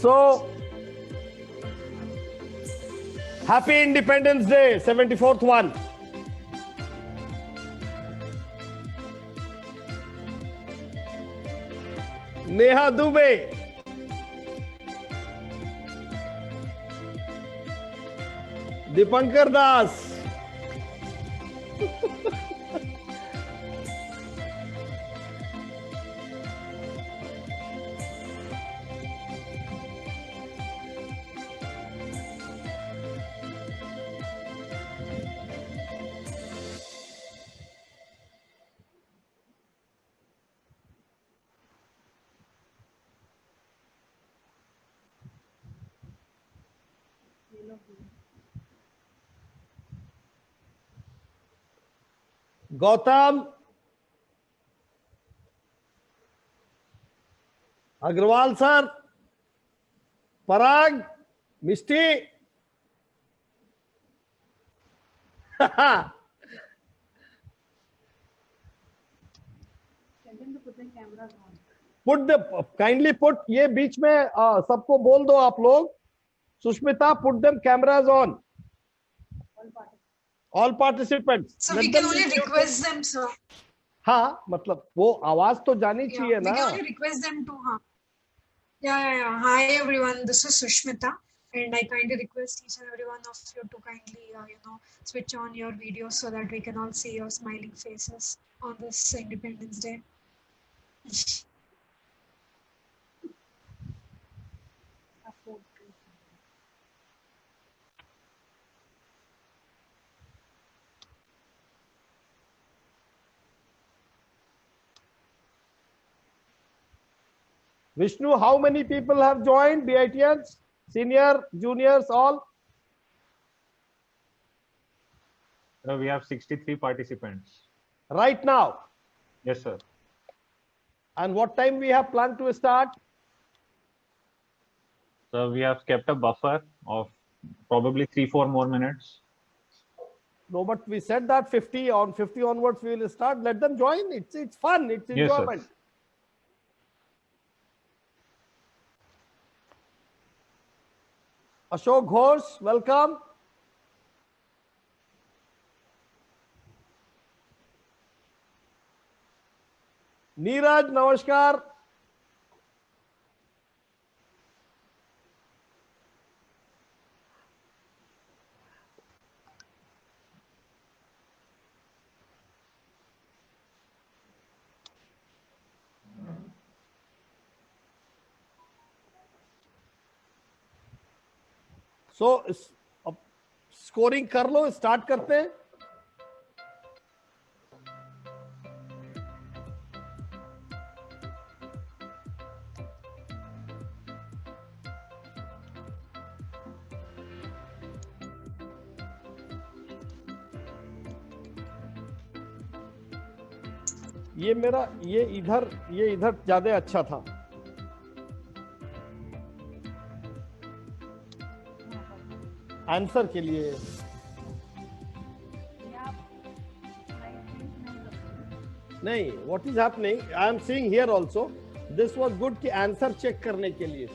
So, happy Independence Day, 74th one. Neha Dubey. Dipankar Das. Gautam Agrawal sir, Parag, Mishti. Kindly put ये बीच में सबको बोल दो आप लोग. Sushmita, put them cameras on. All participants. So we can only request them, sir. हाँ, मतलब वो आवाज तो जानी चाहिए ना. We can only request them to. Yeah. Hi everyone, this is Sushmita, and I kindly request each and every one of you to kindly, switch on your videos so that we can all see your smiling faces on this Independence Day. Vishnu, how many people have joined? BITians, senior, juniors, all? We have 63 participants. Right now? Yes, sir. And what time we have planned to start? So we have kept a buffer of probably 3-4 more minutes. No, but we said that 50 onwards we will start. Let them join. It's fun. It's enjoyment. Yes, sir. Ashok Ghosh, welcome. Neeraj, namaskar. So, scoring कर लो, start करते हैं. ये इधर ज्यादा अच्छा था. Answer के लिए नहीं. What is happening, I am seeing here also. This was good कि आंसर चेक करने के लिए.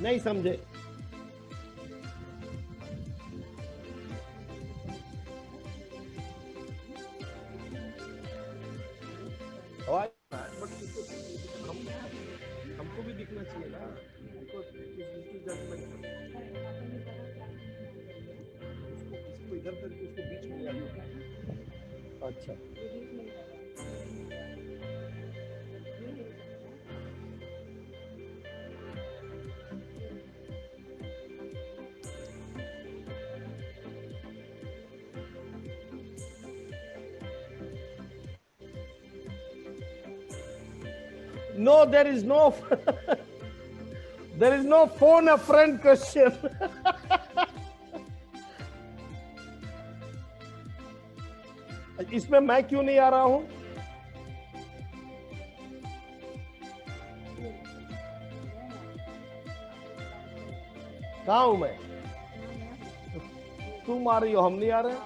नहीं समझे. हमको भी दिखना चाहिए ना. इसको इधर करके उसको बीच में लाना. अच्छा. No, there is no phone a friend question. इसमें मैं क्यों नहीं आ रहा हूं? कहां हूं मैं? तुम आ रही हो, हम नहीं आ रहे.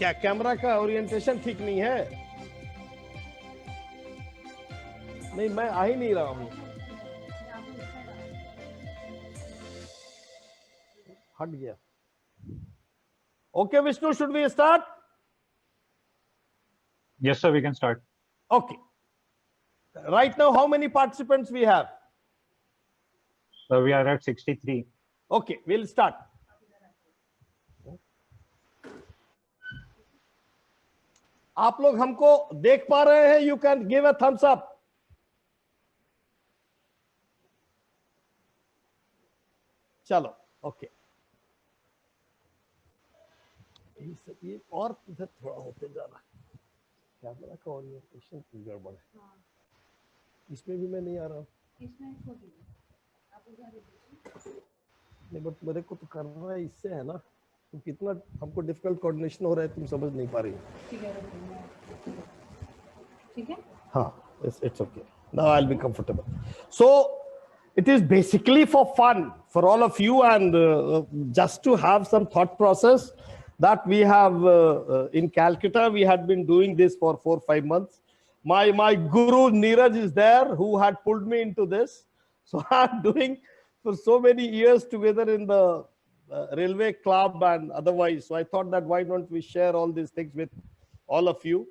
क्या कैमरा का ओरिएंटेशन ठीक नहीं है? नहीं, मैं आ ही नहीं रहा हूं। हट गया। Okay, Vishnu, should we start? Yes, sir, we can start. Okay. Right now, how many participants we have? So we are at 63. Okay, we'll start. आप लोग हमको देख पा रहे हैं? You can give a thumbs up. चलो, okay. ये और इधर थोड़ा होते जा रहा है। कैमरा का ओरिएंटेशन की गड़बड़ है। इसमें भी मैं नहीं आ रहा हूँ। नहीं, बट मेरे को तो करना है इससे, है ना? तो कितना हमको डिफिकल्ट कोऑर्डिनेशन हो रहा है, तुम समझ नहीं पा रही हो। ठीक है? हाँ, it's okay. Now I'll be comfortable. So it is basically for fun for all of you, and just to have some thought process that we have in Calcutta. We had been doing this for 4 or 5 months. My guru Neeraj is there, who had pulled me into this. So I'm doing for so many years together in the railway club and otherwise. So I thought that why don't we share all these things with all of you?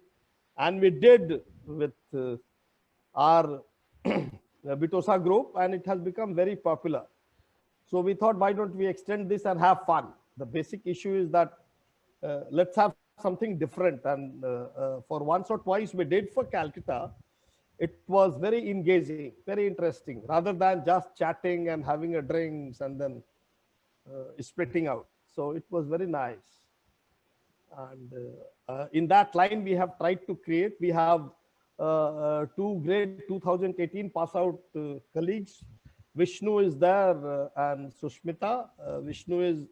And we did with our Bitosa group, and it has become very popular. So we thought, why don't we extend this and have fun? The basic issue is that let's have something different. And for once or twice we did for Calcutta, it was very engaging, very interesting, rather than just chatting and having a drinks and then splitting out. So it was very nice. And in that line, we have tried to create. We have 2 great 2018 pass out colleagues. Vishnu is there and Sushmita. Vishnu is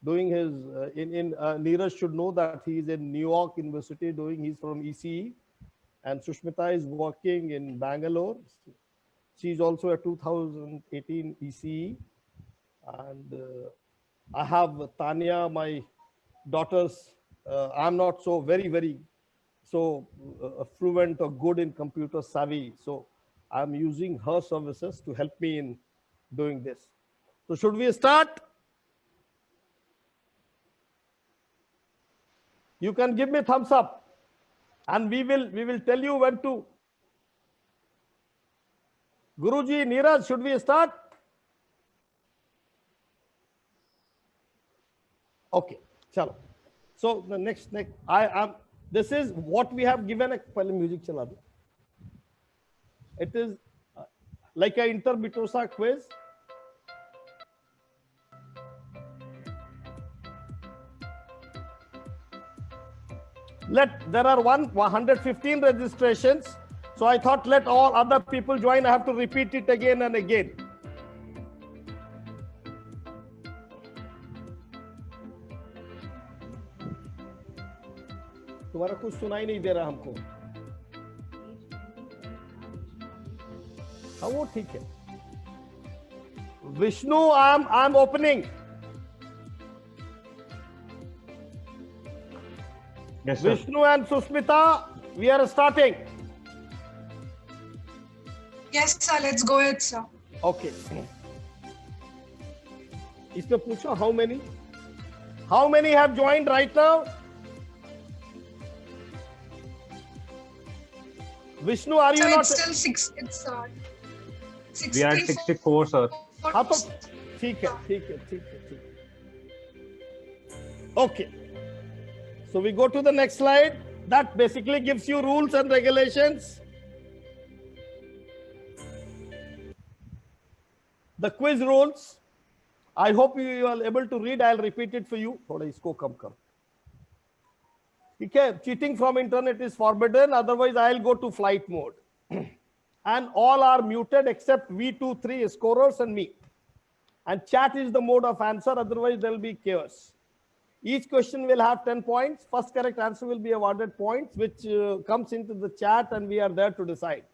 doing his Neeraj should know that he is in New York University he's from ECE, and Sushmita is working in Bangalore. She's also a 2018 ECE. And I have Tanya, my daughter's. I'm not so very fluent or good in computer savvy, so I'm using her services to help me in doing this. So should we start? You can give me thumbs up, and we will tell you when to. Guruji, Neeraj, should we start? Okay, chalo. So the next I am. This is what we have given. Music chala do. It is like a inter-Bitosa quiz. There are 115 registrations. So I thought let all other people join. I have to repeat it again and again. तुम्हारा कुछ सुनाई नहीं दे रहा हमको। हाँ, वो ठीक है। Vishnu, I'm opening. Yes, sir. Vishnu and Sushmita, we are starting. Yes, sir. Let's go ahead, sir. Okay. इसमें पूछो how many? How many have joined right now? Vishnu, are you So not? it's still 6. It's 64. We are at 64, sir. हाँ तो ठीक है. Okay. So we go to the next slide. That basically gives you rules and regulations. The quiz rules. I hope you are able to read. I'll repeat it for you. थोड़ा इसको कम कर. ठीक है. Cheating from internet is forbidden. Otherwise, I'll go to flight mode. And all are muted except V23 scorers and me. And chat is the mode of answer. Otherwise, there will be chaos. Each question will have 10 points. First correct answer will be awarded points, which comes into the chat, and we are there to decide.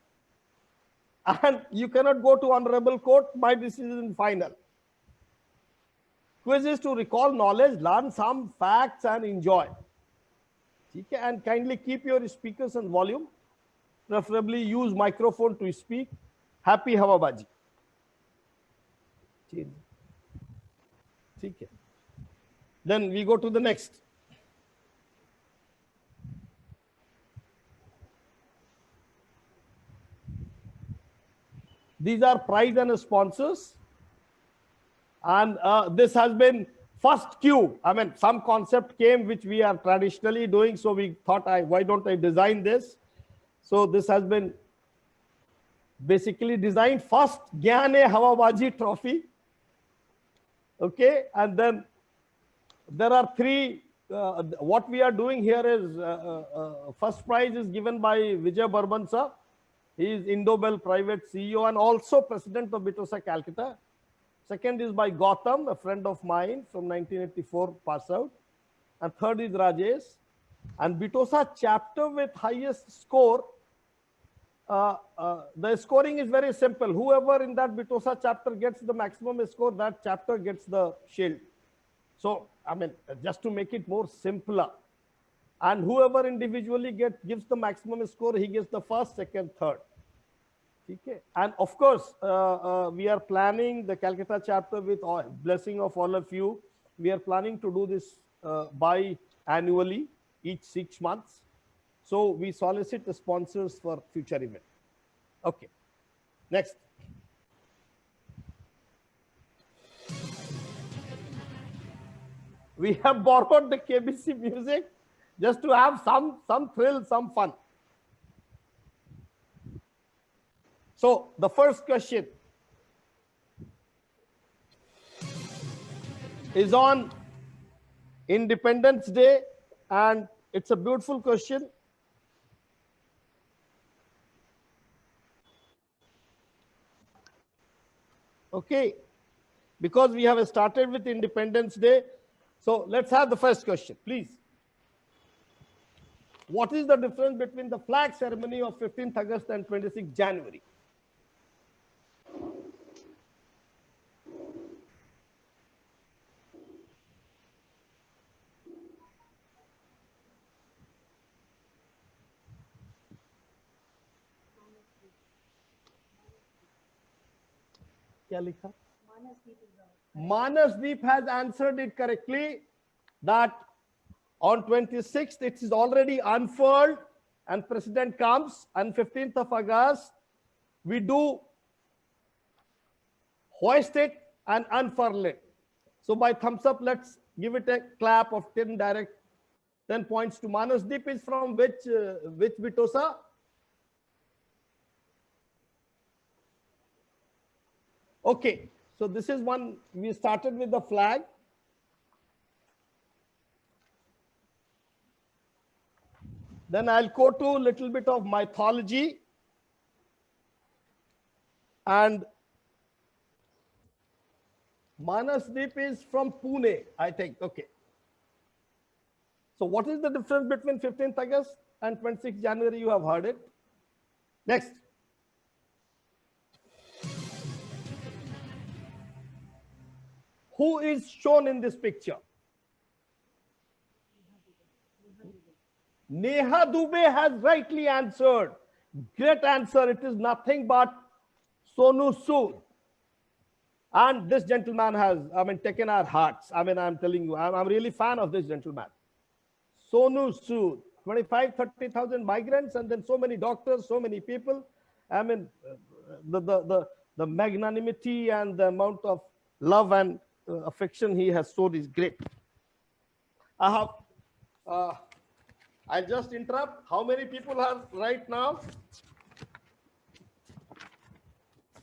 And you cannot go to honorable court. My decision is final. Quiz is to recall knowledge, learn some facts, and enjoy. ठीक है, and kindly keep your speakers and volume, preferably use microphone to speak. Happy हवाबाजी. ठीक है, then we go to the next. These are prize and sponsors, and this has been first queue. I mean, some concept came which we are traditionally doing, so we thought, why don't I design this? So this has been basically designed first Gyan-e-Hawabaji trophy. Okay, and then there are three. What we are doing here is first prize is given by Vijay Barbansa. He is Indobel Private CEO and also President of Bitosa Calcutta. Second is by Gautam, a friend of mine from 1984 pass out. And third is Rajesh. And Bitosa chapter with highest score, the scoring is very simple. Whoever in that Bitosa chapter gets the maximum score, that chapter gets the shield. So, I mean, just to make it more simpler. And whoever individually gives the maximum score, he gets the first, second, third. Okay. And of course, we are planning the Calcutta chapter with blessing of all of you. We are planning to do this bi-annually, each 6 months. So we solicit the sponsors for future event. Okay. Next. We have borrowed the KBC music just to have some thrill, some fun. So the first question is on Independence Day, and it's a beautiful question. Okay, because we have started with Independence Day. So let's have the first question, please. What is the difference between the flag ceremony of 15th August and 26th January? क्या लिखा? Manasdeep has answered it correctly, that on 26th it is already unfurled and president comes, and 15th of August we do hoist it and unfurl it. So by thumbs up, let's give it a clap of 10 direct 10 points to Manasdeep. Is from which Bitosa? Okay, so this is one. We started with the flag. Then I'll go to a little bit of mythology. And Manasdeep is from Pune, I think. Okay. So what is the difference between 15th August and 26th January? You have heard it. Next. Who is shown in this picture? Neha Dubey has rightly answered. Great answer. It is nothing but Sonu Sood. And this gentleman has, I mean, taken our hearts. I mean, I'm telling you, I'm really fan of this gentleman. Sonu Sood, 25-30,000 migrants, and then so many doctors, so many people. I mean, the magnanimity and the amount of love and affection he has showed is great. I'll just interrupt. How many people are right now?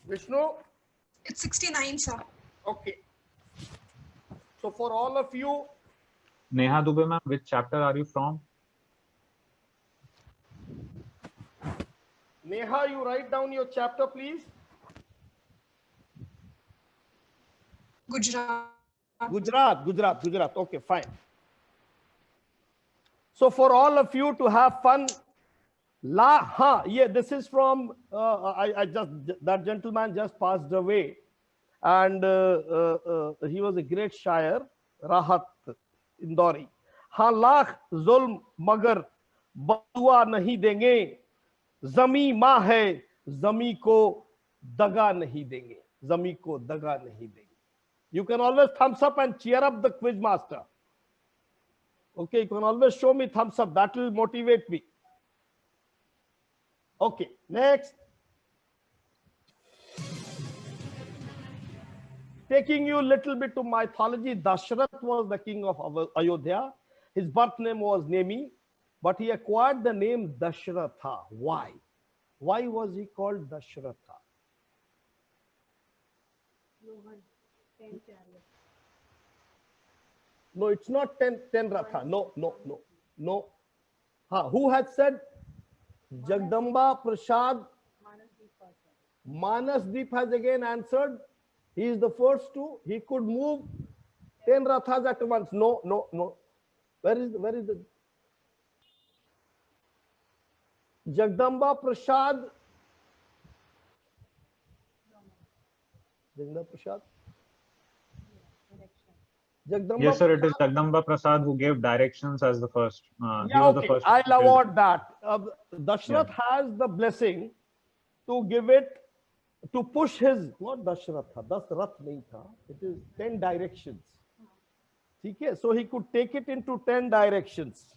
Vishnu? It's 69, sir. Okay. So for all of you, Neha Dubey ma'am, which chapter are you from? Neha, you write down your chapter, please. Gujarat. Gujarat. Okay, fine. So for all of you to have fun, yeah, this is from, that gentleman just passed away, and he was a great shayer, Rahat Indori. हाँ लाख जुल्म मगर बदुआ नहीं देंगे, जमी माँ है जमी को दगा नहीं देंगे, जमी को दगा नहीं देंगे. You can always thumbs up and cheer up the quiz master. Okay, you can always show me thumbs up. That will motivate me. Okay, next. Taking you a little bit to mythology, Dashrath was the king of Ayodhya. His birth name was Nemi, but he acquired the name Dashratha. Why? Why was he called Dashratha? No, it's not 10 Ratha. No. Who had said Jagdamba Prasad? Manasdeep has again answered. He is the first to. He could move 10 Rathas at once. No. Where is the Jagdamba Prasad? Jagdamba Prasad? Jagdamba Yes, sir. It is Prasad. Jagdamba Prasad who gave directions as the first. He Yeah, was the okay. first. I'll award that. Dashrath has the blessing to give it, to push his, not Dashrath tha, Dashrath nahi tha. It is 10 directions. Okay, so he could take it into 10 directions.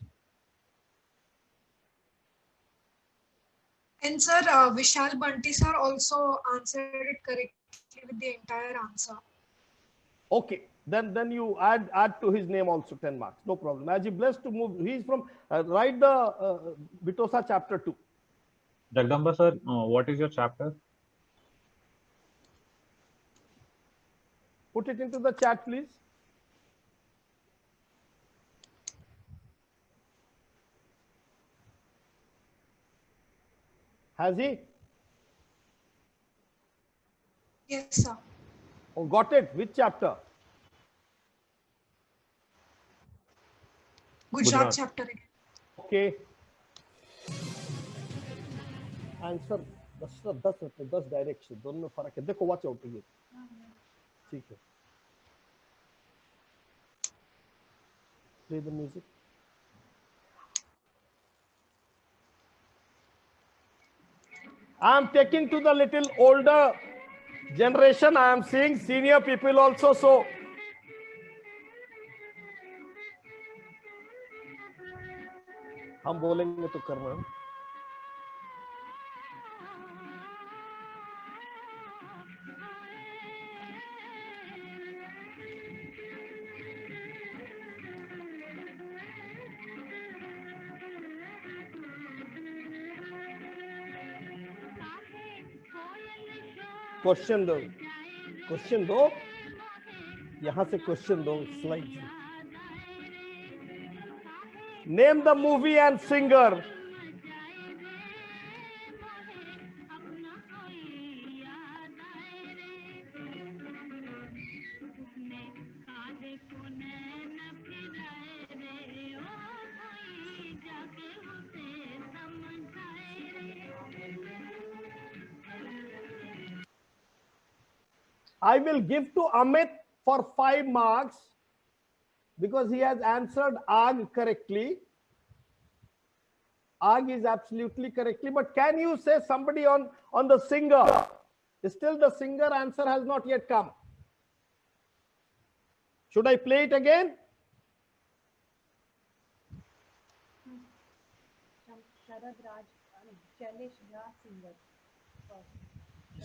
And sir, Vishal Bunty sir also answered it correctly with the entire answer. Okay, then you add to his name also 10 marks. No problem. As he blessed to move, he is from, write the Vitosa chapter 2. Jagdamba sir, what is your chapter? Put it into the chat, please. Has he? Yes, sir. Oh, got it. Which chapter? Gujarat chapter again. Okay. Answer 10 direction दोनों में फर्क है. देखो watch out ये. ठीक है. Play the music. I am taking to the little older generation. I am seeing senior people also. So हम बोलेंगे तो करना. क्वेश्चन दो यहां से क्वेश्चन दो slide. Name the movie and singer. I will give to Amit for 5 marks because he has answered Aag correctly. Aag is absolutely correctly, but can you say somebody on the singer? Still the singer answer has not yet come. Should I play it again?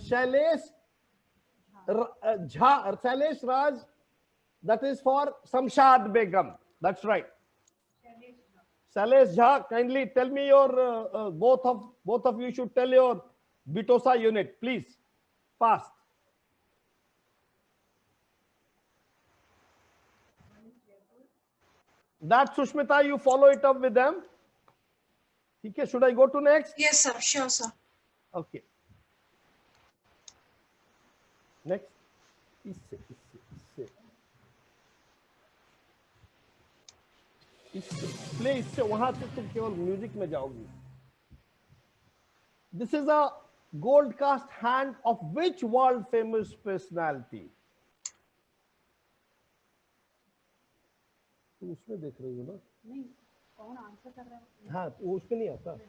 Shailesh Jha, Shailesh Raj, that is for Samshad Begum. That's right. Shailesh Jha, kindly tell me your, both of you should tell your Vitosa unit, please. Fast. That Sushmita, you follow it up with them. Okay, should I go to next? Yes, sir. Sure, sir. Okay. Next. Play इससे वहां से तुम केवल music में जाओगी. This is a gold cast hand of which world famous personality? तुम उसमें देख रही हो ना? नहीं, कौन आंसर कर रहा है? हाँ, तो उसमें नहीं आता.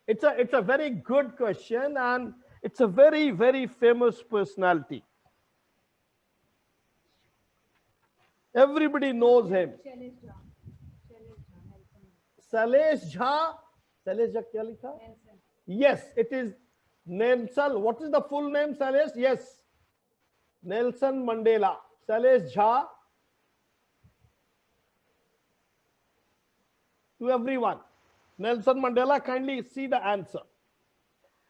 It's a very good question, and it's a very, very famous personality. Everybody knows him. Shailesh Jha, Nelson Salesh Jha. Salesh Jha क्या लिखा? Nelson Yes, it is Nelson. What is the full name, Salesh? Yes, Nelson Mandela. Salesh Jha. To everyone, Nelson Mandela, kindly see the answer.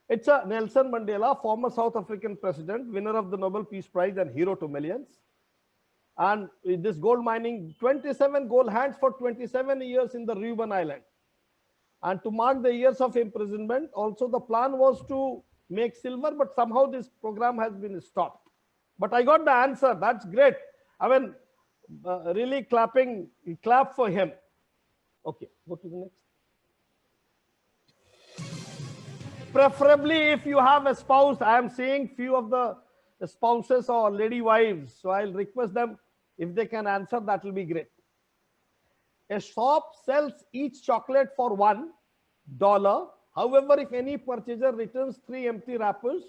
It's a Nelson Mandela, former South African president, winner of the Nobel Peace Prize and hero to millions. And this gold mining, 27 gold hands for 27 years in the Reuben Island. And to mark the years of imprisonment, also the plan was to make silver, but somehow this program has been stopped. But I got the answer. That's great. I mean, really clap for him. Okay, go to the next. Preferably if you have a spouse. I am seeing few of the spouses or lady wives, so I'll request them if they can answer, that will be great. A shop sells each chocolate for $1. However, if any purchaser returns 3 empty wrappers,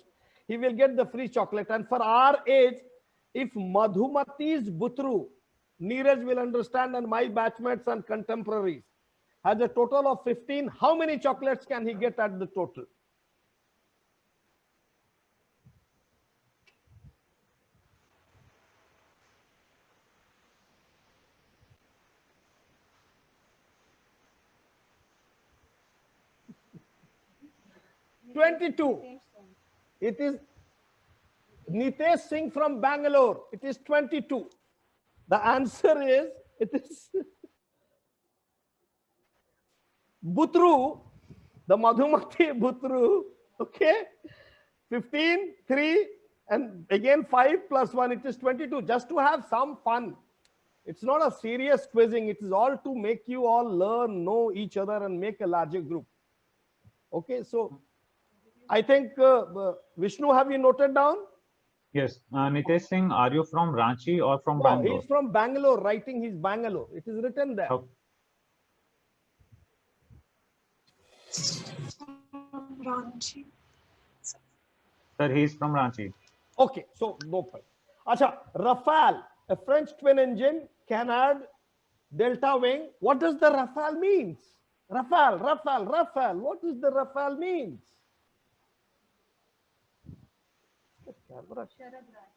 he will get the free chocolate. And for our age, if Madhumati's Butru, Neeraj will understand, and my batchmates and contemporaries, has a total of 15, how many chocolates can he get at the total? $22. It is Nitesh Singh from Bangalore. It is 22. The answer is, it is Butru, the Madhumati Butru, okay? 15, 3, and again 5 plus 1, it is 22, just to have some fun. It's not a serious quizzing. It is all to make you all learn, know each other, and make a larger group. Okay, so I think, Vishnu, have you noted down? Yes. Nitesh Singh, are you from Ranchi or from No, Bangalore? he's from Bangalore, writing his Bangalore. It is written there. Oh, Ranchi. sir, he's from Ranchi. Okay, so no point. Acha, Rafale, a French twin engine, Canard, delta wing. What does the Rafale means? Rafale. What does the Rafale means? Camera. Sharad Raj,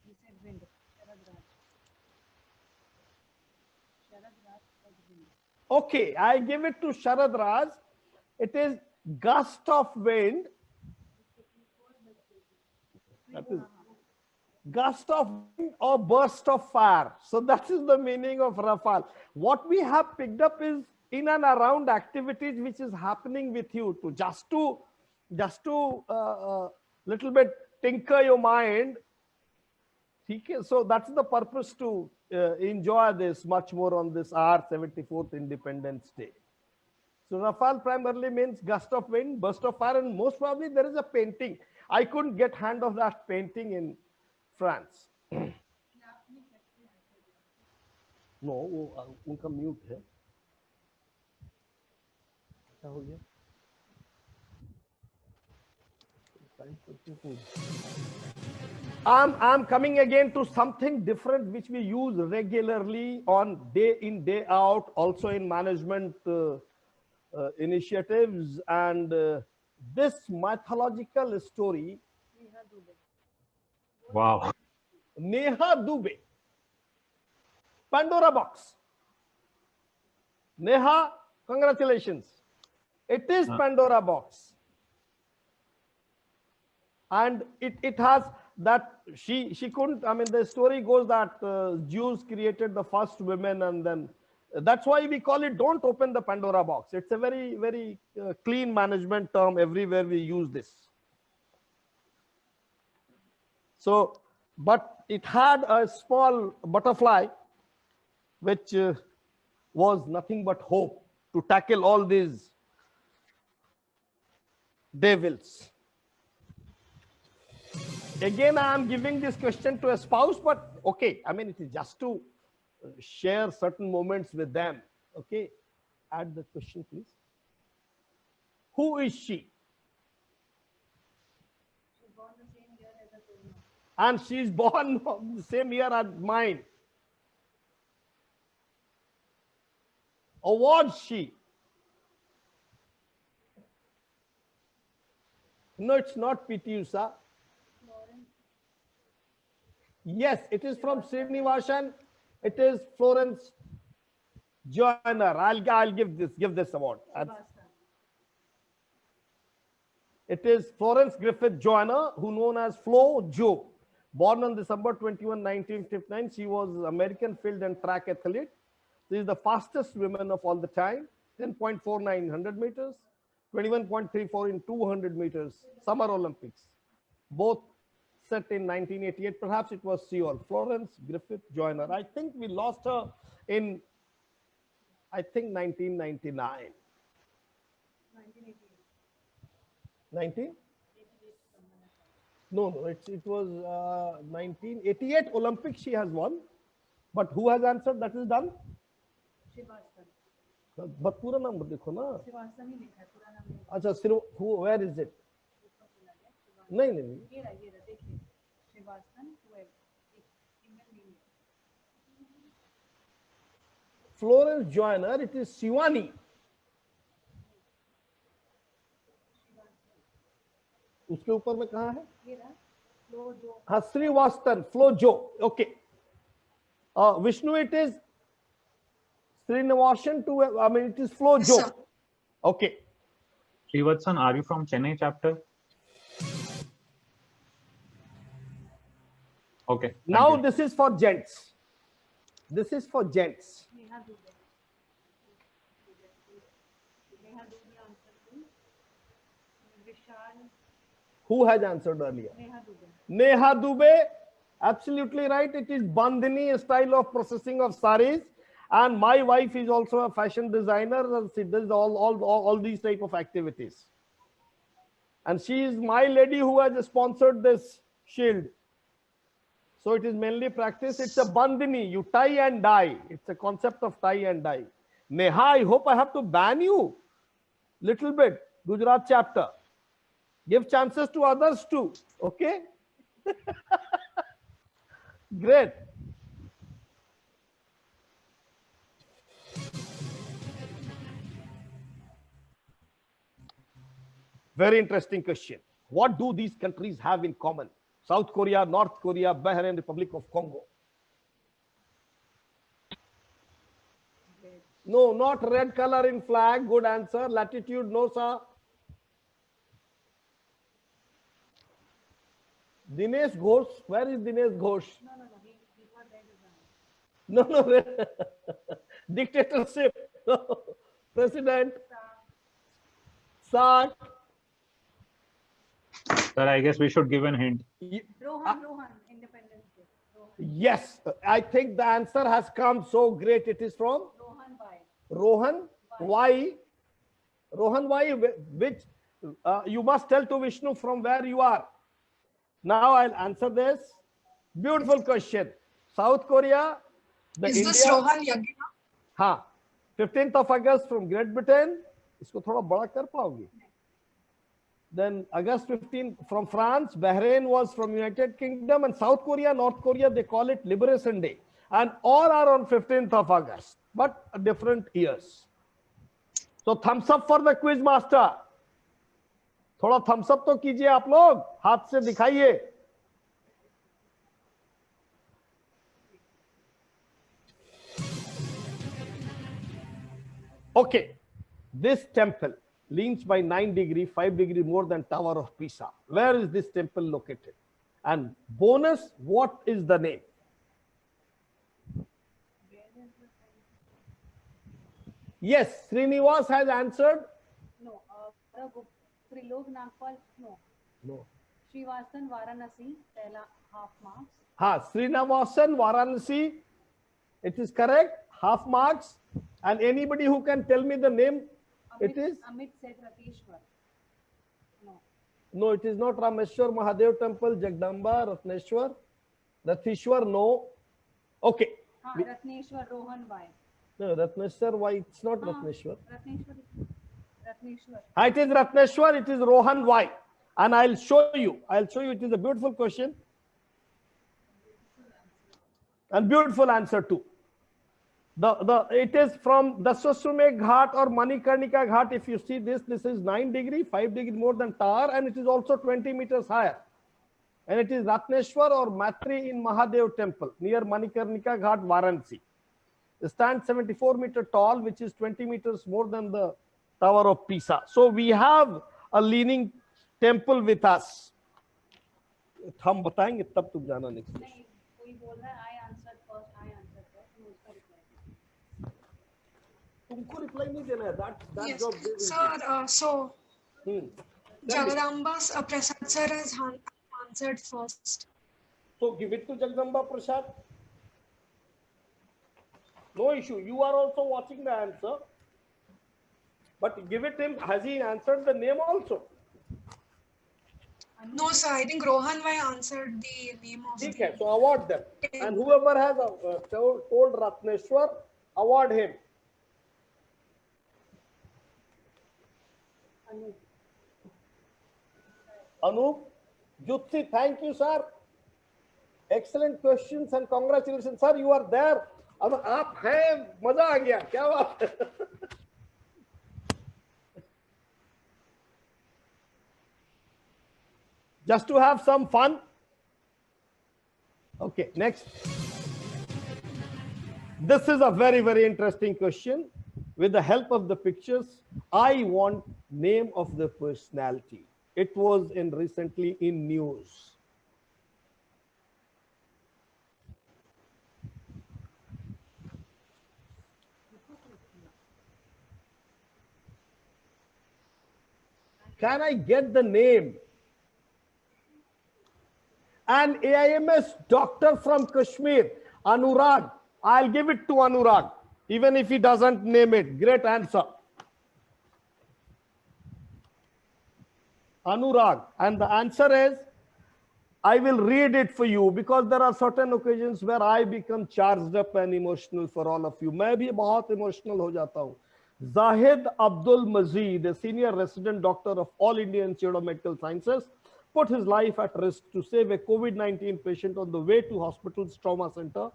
he said wind. Sharad Raj said wind. Okay, I give it to Sharad Raj. It is gust of wind. That is gust of wind or burst of fire. So that is the meaning of Rafale. What we have picked up is in and around activities which is happening with you, to just to little bit tinker your mind. Okay, so that's the purpose, to enjoy this much more on this our 74th Independence Day. So Rafale primarily means gust of wind, burst of fire, and most probably there is a painting. I couldn't get hand of that painting in France. No, वो उनका mute है. क्या हो गया? I'm coming again to something different which we use regularly on day in, day out, also in management initiatives, and this mythological story, Wow. Neha Dubey, Pandora box. Neha, congratulations. It is Pandora box. And it has that she couldn't, I mean, the story goes that Jews created the first women, and then that's why we call it don't open the Pandora box. It's a very, very clean management term. Everywhere we use this. So, but it had a small butterfly, which was nothing but hope to tackle all these devils. Again, I am giving this question to a spouse, but okay, I mean, it is just to share certain moments with them. Okay, add the question, please. Who is she? She born the same year as a Tuna. And she is born the same year as mine. Or was she? No, it's not PT Usha. Florence. Yes, it is from Srinivasan. It is Florence Joyner. I'll give this award. Srivastava. It is Florence Griffith Joyner, who known as Flo Jo. Born on December 21, 1959, she was American field and track athlete. She is the fastest woman of all the time. 10.49 100 meters, 21.34 in 200 meters. Summer Olympics, both set in 1988. Perhaps it was Seoul. Florence Griffith Joyner. I think we lost her in, I think, 1999. 1988. 19? No, it was 1988 Olympics she has won. But who has answered? That is done. Srivastava. But पूरा नाम देखो ना. Srivastava ही लिखा है, पूरा नाम नहीं लिखा। अच्छा सिर्फ who, where is it? ऊपर बोला गया, Srivastava। नहीं नहीं नहीं. ये रहा, देखिए। Srivastava 12, एक email नहीं है। Florence Joyner, it is Shivani. उसके ऊपर में कहाँ है? ये रहा, Flo Jo। हाँ, Srivastava, Flo Jo. Okay. Vishnu, it is Srinivasan to, I mean, it is Flo Yes, Jo. sir. Okay. Srivatsan, are you from Chennai chapter? Okay. thank Now you. this is for gents. This is for gents. Neha Dubey. Neha Dubey answer to. Vishal. Who has answered earlier? Neha Dubey. Neha Dubey, absolutely right. It is Bandhani style of processing of saris. And my wife is also a fashion designer. And she does all these type of activities. And she is my lady who has sponsored this shield. So it is mainly practice. It's a bandhani. You tie and dye. It's a concept of tie and dye. Neha, I hope I have to ban you little bit. Gujarat chapter. Give chances to others too. Okay? Great. Very interesting question. What do these countries have in common? South Korea, North Korea, Bahrain, Republic of Congo. No, not red color in flag. Good answer. Latitude, no, sir. Dinesh Ghosh. Where is Dinesh Ghosh? No, he got that design. No. Dictatorship. President. SARC. Sir, I guess we should give an hint. Rohan, Independence Day. Rohan, Yes, I think the answer has come so great. It is from Rohan Bai. Rohan. Why? Rohan, why? Which you must tell to Vishnu from where you are. Now I'll answer this. Beautiful question. South Korea. The Is India, this Rohan Yagina? हाँ 15th of August from Great Britain. इसको थोड़ा बड़ा कर पाओगे? Then August 15 from France. Bahrain was from United Kingdom, and South Korea, North Korea, they call it Liberation Day. And all are on 15th of August, but different years. So thumbs up for the quiz master. थोड़ा thumbs up तो कीजिए आप लोग, हाथ से दिखाइए. Okay, this temple leans by 9 degree, 5 degree more than Tower of Pisa. Where is this temple located? And bonus, what is the name? Yes, Srinivas has answered. No, Trilok Nagpal, no. No. Srivasan Varanasi, Pehla half marks. Ha, Srinivasan, Varanasi. It is correct. Half marks. And anybody who can tell me the name, it is? Amit said Rateshwar. No. No, it is not Rameshwar Mahadev Temple, Jagdamba, Ratneshwar. Rathishwar, no. Okay. हाँ Ratneshwar Rohan why. No, Ratneshwar, why? It's not हाँ, Ratneshwar. Ratneshwar. It is Ratneshwar, it is Rohan why? And I'll show you. I'll show you. It is a beautiful question. And beautiful answer too. It is from the Daswaswamedh Ghat or Manikarnika Ghat. If you see this is 9 degree, 5 degree more than Tar, and it is also 20 meters higher. And it is Ratneshwar or Matri in Mahadev temple near Manikarnika Ghat, Varanasi. It stands 74-meter tall, which is 20 meters more than the Tower of Pisa. So we have a leaning temple with us. हम बताएंगे तब तुम जाना next. नहीं कोई बोल रहा है I answered first. तुम उसका reply. तुमको reply नहीं देना है. That Yes, job they will sir. So do. Jagadamba Prasad sir has answered first. So give it to Jagdamba Prasad. No issue. You are also watching the answer. But give it him. Has he answered the name also? No, sir. I think Rohan Vai answered the name of ठीक the है. So award them. And whoever has told Ratneshwar, award him. Anup, Jutsi, thank you, sir. Excellent questions and congratulations, sir. You are there. अब आप हैं, मजा आ गया. क्या बात है? Just to have some fun. Okay, next. This is a very, very interesting question. With the help of the pictures, I want name of the personality. It was recently in news. Can I get the name? An AIMS doctor from Kashmir, Anurag. I'll give it to Anurag, even if he doesn't name it. Great answer. Anurag. And the answer is, I will read it for you because there are certain occasions where I become charged up and emotional for all of you. मैं भी बहुत emotional हो जाता हूँ. Zahid Abdul Mazid, a senior resident doctor of All India Institute of Medical Sciences, put his life at risk to save a COVID-19 patient on the way to hospital's trauma center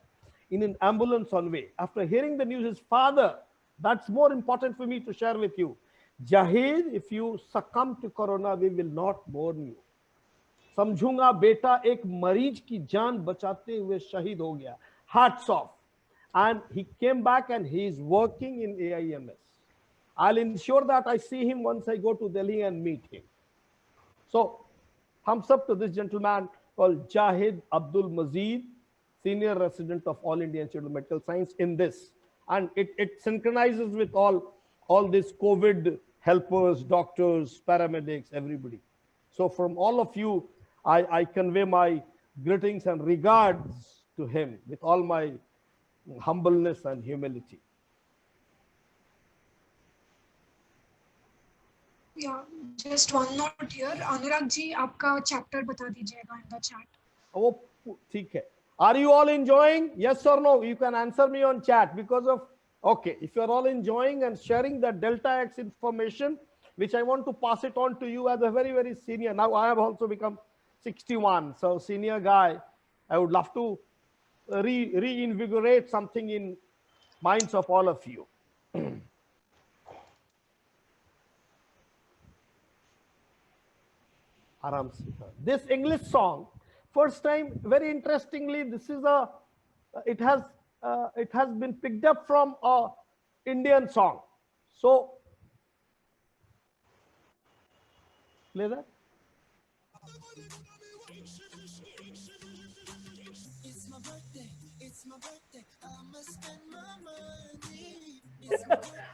in an ambulance on way. After hearing the news, his father, that's more important for me to share with you. Jahid, if you succumb to corona, we will not mourn you. समझूंगा बेटा एक मरीज की जान बचाते हुए शहीद हो गया. Hats off. And he came back and he is working in AIMS. I'll ensure that I see him once I go to Delhi and meet him. So, thumbs up to this gentleman called Jahid Abdul Mazid, senior resident of All India Institute of Medical Science in this. And it synchronizes with all these COVID helpers, doctors, paramedics, everybody. So from all of you, I convey my greetings and regards to him with all my humbleness and humility. Yeah, just one note here. Anurag ji, आपका chapter बता दीजिएगा in the chat. Oh, ठीक है. Are you all enjoying? Yes or no? You can answer me on chat because of, okay, if you're all enjoying and sharing the Delta X information, which I want to pass it on to you as a very, very senior. Now I have also become 61, so senior guy. I would love to reinvigorate something in minds of all of you. Aram Sita. This English song, first time, very interestingly, this is it has been picked up from a Indian song. So, play that.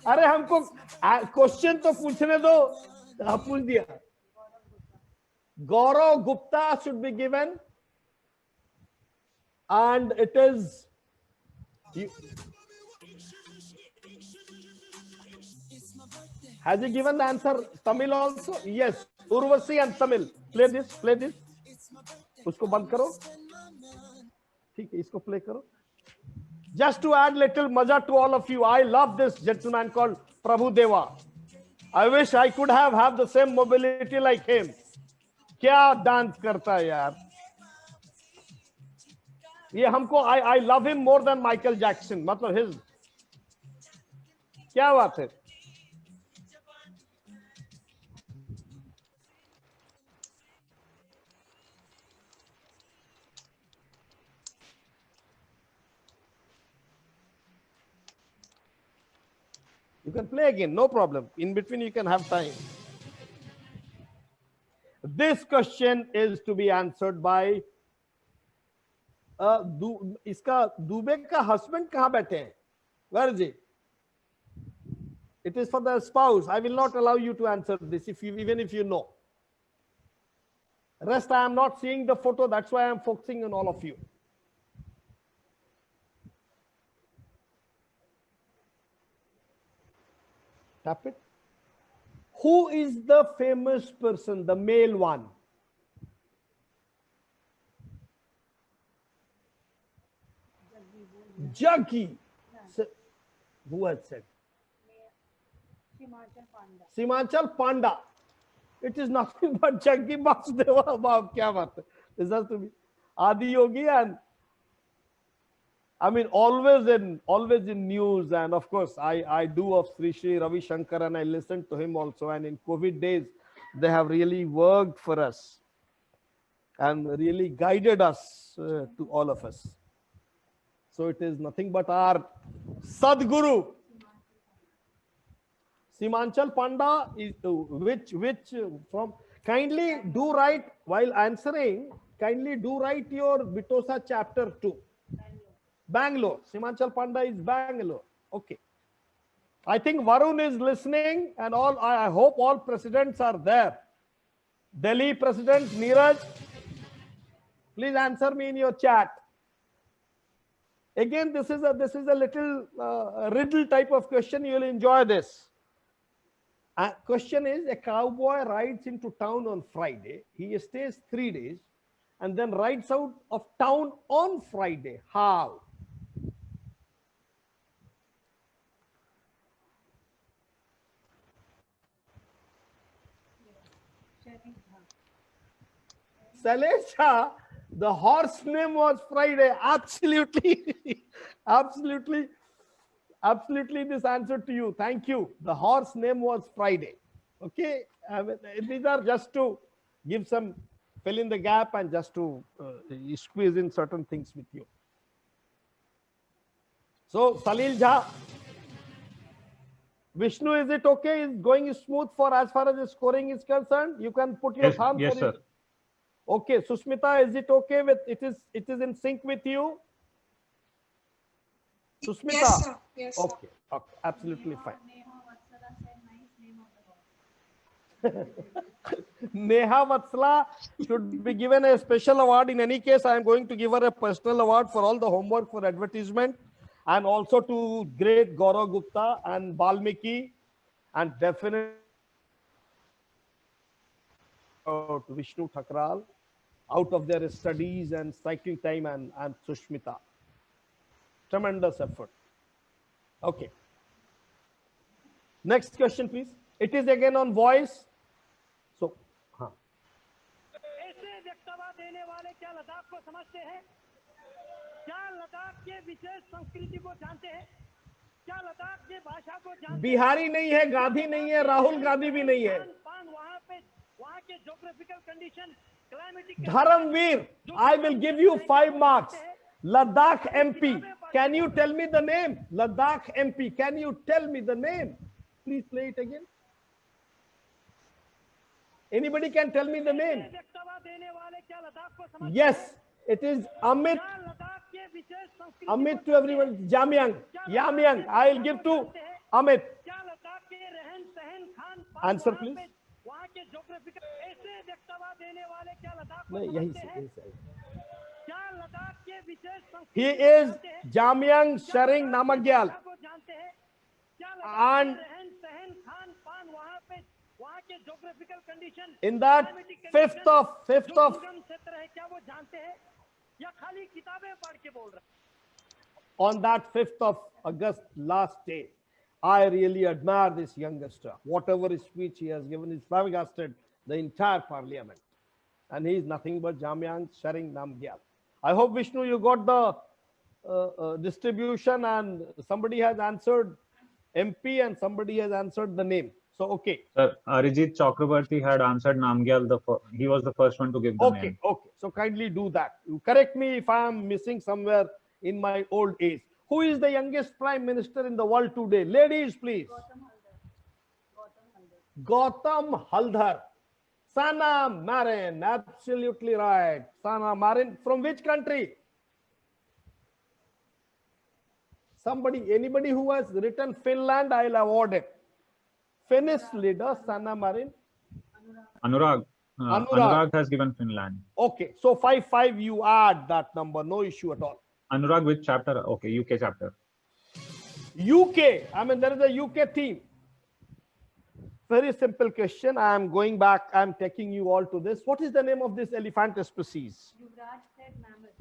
अरे हमको question तो पूछने दो. आप पूछ दिया. Gaurav Gupta should be given, and it is has he given the answer Tamil also? Yes, Urvasi and Tamil. Play this. उसको बंद करो. ठीक है, इसको प्ले करो. Just to add little maza to all of you, I love this gentleman called Prabhu Deva. I wish I could have the same mobility like him. क्या dance करता है यार ये हमको I love him more than Michael Jackson. मतलब his क्या बात है You can play again, no problem. In between, you can have time. This question is to be answered by इसका दुबे का husband कहाँ बैठे हैं? Where is he? It is for the spouse. I will not allow you to answer this even if you know. Rest, I am not seeing the photo. That's why I am focusing on all of you. Tap it. Who is the famous person, the male one? Jaggi. Who has said? Simachal Panda. It is nothing but Jaggi Basudeva. Wow, kya baat hai. This has to be Adi Yogi, and I mean always in news, and of course I do of Sri Sri Ravi Shankar, and I listened to him also, and in COVID days they have really worked for us and really guided us to all of us. So it is nothing but our Sadguru. Simanchal Panda is which from kindly do write while answering, kindly do write your Bitosa chapter 2. Bangalore. Simanchal Panda is Bangalore. Okay. I think Varun is listening, and all I hope all presidents are there. Delhi President Neeraj, please answer me in your chat. Again, this is a little riddle type of question. You will enjoy this. Question is: a cowboy rides into town on Friday. He stays 3 days, and then rides out of town on Friday. How? Salesha, the horse name was Friday. Absolutely, absolutely, absolutely. This answer to you. Thank you. The horse name was Friday. Okay, these are just to give some fill in the gap and just to squeeze in certain things with you. So Salil Jha, Vishnu, is it okay? Is going smooth for as far as the scoring is concerned? You can put your thumb. Yes, sir. Okay, Sushmita, is it okay with it is in sync with you? Sushmita? Yes, sir. Yes, sir. Okay, okay, absolutely fine. Neha Vatsala should be given a special award. In any case, I am going to give her a personal award for all the homework for advertisement, and also to great Gaurav Gupta and Balmiki, and definitely to Vishnu Thakral out of their studies and cycling time, and Sushmita. Tremendous effort. Okay. Next question, please. It is again on voice. So, ऐसे वक्तव्य देने वाले क्या लद्दाख को समझते हैं? क्या लद्दाख के विशेष संस्कृति को जानते हैं? क्या लद्दाख की भाषा को जानते हैं? बिहारी नहीं है, गांधी नहीं है, राहुल गांधी भी नहीं है. वहाँ के geographical condition, climatic. Dharamveer, I will give you 5 marks. Ladakh MP. Can you tell me the name? Ladakh MP. Can you tell me the name? Please play it again. Anybody can tell me the name? Yes, it is Amit. Amit to everyone. Jamyang. Yamyang. I will give to Amit. Answer, please. He is Jamyang Sharing Namagyal. And in that fifth of on that 5th of August last day. I really admire this youngster. Whatever speech he has given is flabbergasted the entire parliament. And he is nothing but Jamyang Sharing Namgyal. I hope, Vishnu, you got the distribution, and somebody has answered MP and somebody has answered the name. So, okay. Sir, Arijit Chakrabarti had answered Namgyal. He was the first one to give the Okay, name. okay. So kindly do that. You correct me if I am missing somewhere in my old age. Who is the youngest prime minister in the world today? Ladies, please. Gautam Haldar. Sana Marin. Absolutely right. Sana Marin. From which country? Anybody who has written Finland, I'll award it. Finnish leader, Sana Marin. Anurag. Anurag. Anurag has given Finland. Okay, so 5-5, you add that number, no issue at all. Anurag, which chapter? Okay, UK chapter. UK, I mean, there is a UK team. Very simple question. I am going back, I am taking you all to this. What is the name of this elephant species? Yuvraj said mammoth.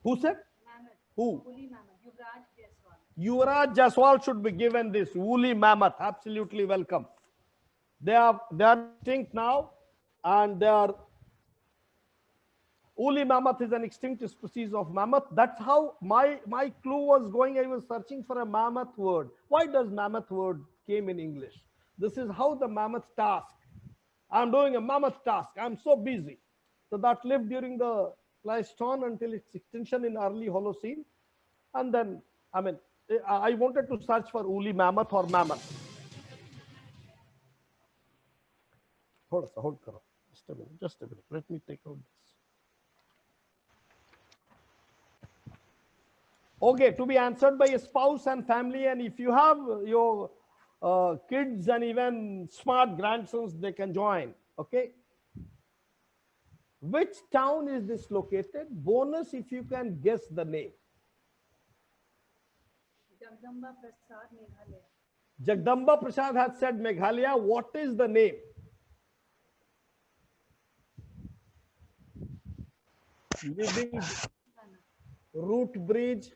Who said? Mammoth. Who? Woolly mammoth. Yuvraj Jaiswal. Yuvraj Jaiswal should be given this woolly mammoth. Absolutely welcome. They are extinct now, and they are woolly mammoth is an extinct species of mammoth. That's how my clue was going. I was searching for a mammoth word. Why does mammoth word came in English? This is how the mammoth task. I'm doing a mammoth task. I'm so busy. So that lived during the Pleistocene until its extinction in early Holocene. And then, I mean, I wanted to search for woolly mammoth or mammoth. Hold karo. Just a minute. Let me take out this. Okay, to be answered by a spouse and family, and if you have your kids and even smart grandsons, they can join. Okay. Which town is this located? Bonus if you can guess the name. Jagdamba Prasad, Meghalaya. Jagdamba Prasad has said Meghalaya. What is the name? Living Root Bridge.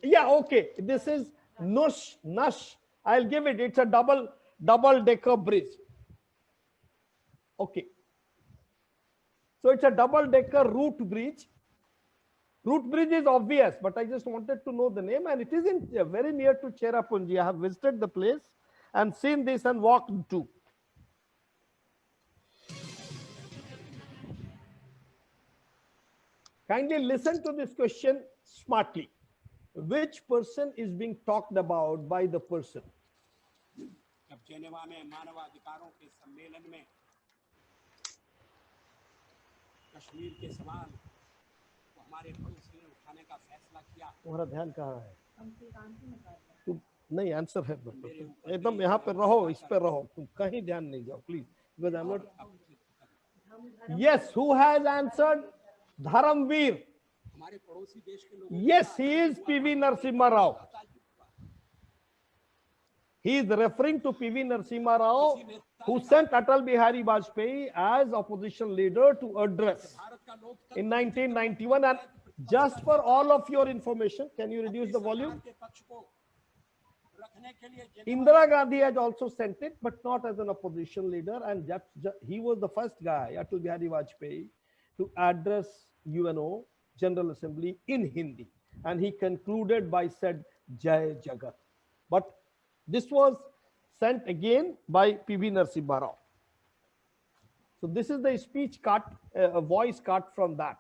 Yeah, okay. This is Nush. I'll give it. It's a double-decker bridge. Okay. So it's a double-decker root bridge. Root bridge is obvious, but I just wanted to know the name, and it is in very near to Cherrapunji. I have visited the place and seen this and walked too. Kindly listen to this question smartly. Which person is being talked about by the person? जब Geneva में मानवाधिकारों के सम्मेलन में कश्मीर के सवाल को हमारे पड़ोसी ने उठाने का फैसला किया। तुम्हारा ध्यान कहाँ है? हम क्रांति में कर रहे हैं। तुम नहीं आंसर है, एकदम यहाँ पे रहो, इस पे रहो, तुम कहीं ध्यान नहीं जाओ please, because I'm not. Yes, who has answered? Dharamveer. हमारे पड़ोसी देश के लोग Yes, he is PV Narasimha Rao. He is referring to PV Narasimha Rao, who sent Atal Bihari Vajpayee as opposition leader to address Bharat का लोकतंत्र in 1991. And just for all of your information, can you reduce the volume? के पक्ष को रखने के लिए Indira Gandhi has also sent it, but not as an opposition leader. And he was the first guy, Atal Bihari Vajpayee, to address UNO General Assembly in Hindi. And he concluded by said Jai Jagat. But this was sent again by PV Narasimha Rao. So this is the speech cut, a voice cut from that.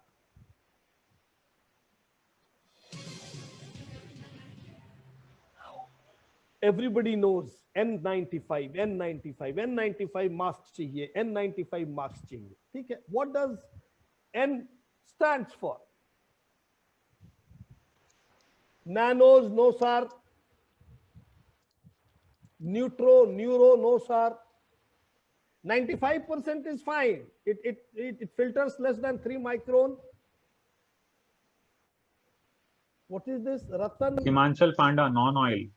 Everybody knows N95, N95 mask चाहिए, N95 mask चाहिए, ठीक है? What does N stands for? Nanos, no sir. Neuro, no sir. 95% is fine. It filters less than 3 micron. What is this? Ratan? Himachal Panda, non-oil.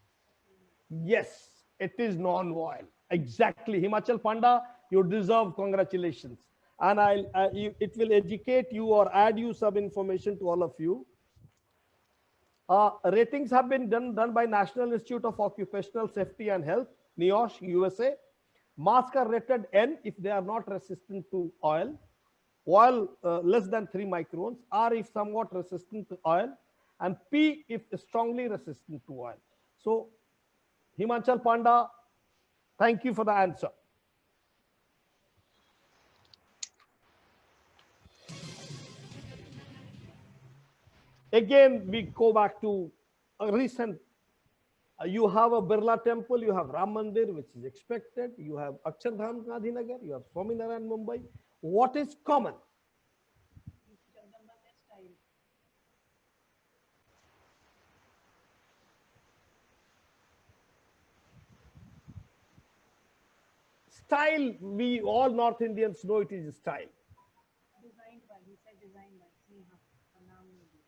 Yes, it is non-oil. Exactly. Himachal Panda, you deserve congratulations. And it will educate you or add you some information to all of you. Ratings have been done by National Institute of Occupational Safety and Health, NIOSH, USA. Masks are rated N if they are not resistant to oil less than 3 microns, R if somewhat resistant to oil, and P if strongly resistant to oil. So, Himanchal Panda, thank you for the answer. Again, we go back to a recent. You have a Birla temple, you have Ram Mandir, which is expected. You have Akshardham Gandhinagar, you have Swaminarayan Mumbai. What is common? Jagdamba style. Style, we all North Indians know it is style. Designed by, he said designed by Sneha. Her naam mein bhi.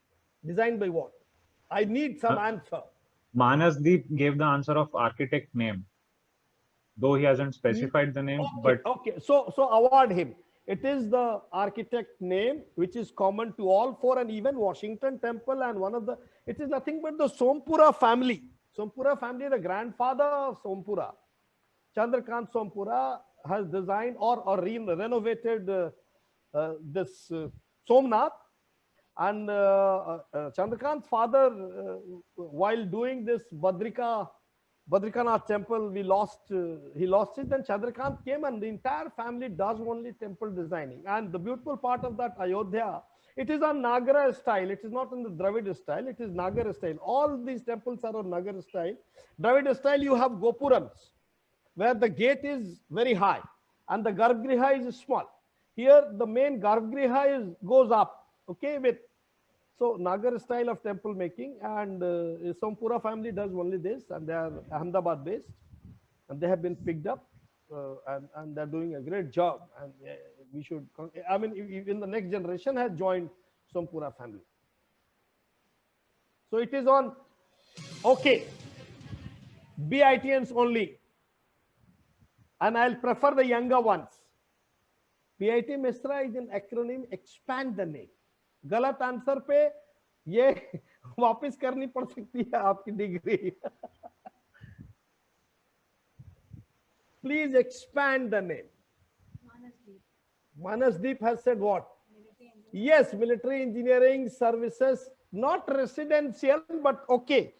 Designed by what? I need some answer. Manasdeep gave the answer of architect name, though he hasn't specified the name. Okay, But okay. So award him. It is the architect name which is common to all four, and even Washington Temple and one of the. It is nothing but the Sompura family. Sompura family, the grandfather of Sompura, Chandrakant Sompura, has designed or renovated this Somnath. And Chandrakant's father, while doing this Badrikanath temple, he lost it. Then Chandrakant came, and the entire family does only temple designing. And the beautiful part of that Ayodhya, it is on Nagara style. It is not in the Dravid style. It is Nagara style. All these temples are on Nagara style. Dravid style, you have Gopurams, where the gate is very high and the Garbhagriha is small. Here, the main Garbhagriha goes up. Okay, so Nagar style of temple making, and Sompura family does only this, and they are Ahmedabad based, and they have been picked up, and they're doing a great job. And we should, I mean, even the next generation has joined Sompura family. So it is on, okay, BITNs only, and I'll prefer the younger ones. BIT Misra is an acronym, expand the name. गलत answer पे ये वापस करनी पड़ सकती है आपकी degree. Please expand the name. Manasdeep has said what? Yes, military engineering services, not residential, but okay,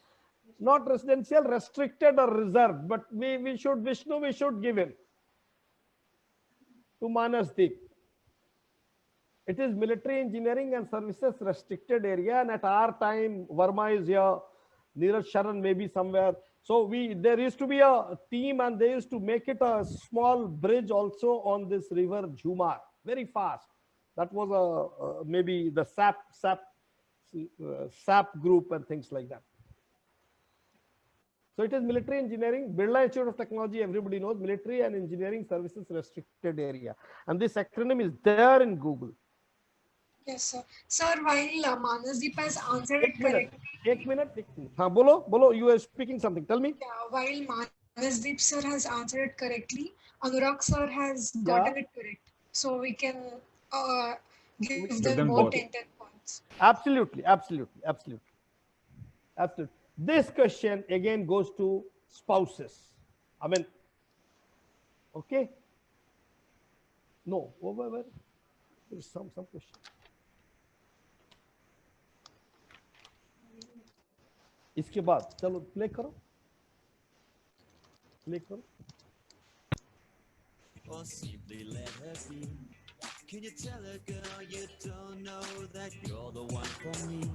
not residential, restricted or reserved, but we should, Vishnu, we should give him to Manasdeep. It is military engineering and services restricted area, and at our time, Verma is here, Neeraj Sharan may be somewhere. So there used to be a team, and they used to make it a small bridge also on this river Jhumar, very fast. That was maybe the SAP group and things like that. So it is military engineering, Birla Institute of Technology, everybody knows, military and engineering services restricted area. And this acronym is there in Google. Yes, sir. Sir, while Manasdeep has answered it correctly. एक minute. हाँ, बोलो, you are speaking something. Tell me. Yeah, while Manasdeep sir has answered it correctly, Anurag sir has gotten it correct. So we can give them both 10 points. Absolutely. This question again goes to spouses. I mean, okay. No, over. There's some question. इसके बाद चलो play करो. Or simply let her be. Can you tell a girl you don't know that you're the one for me?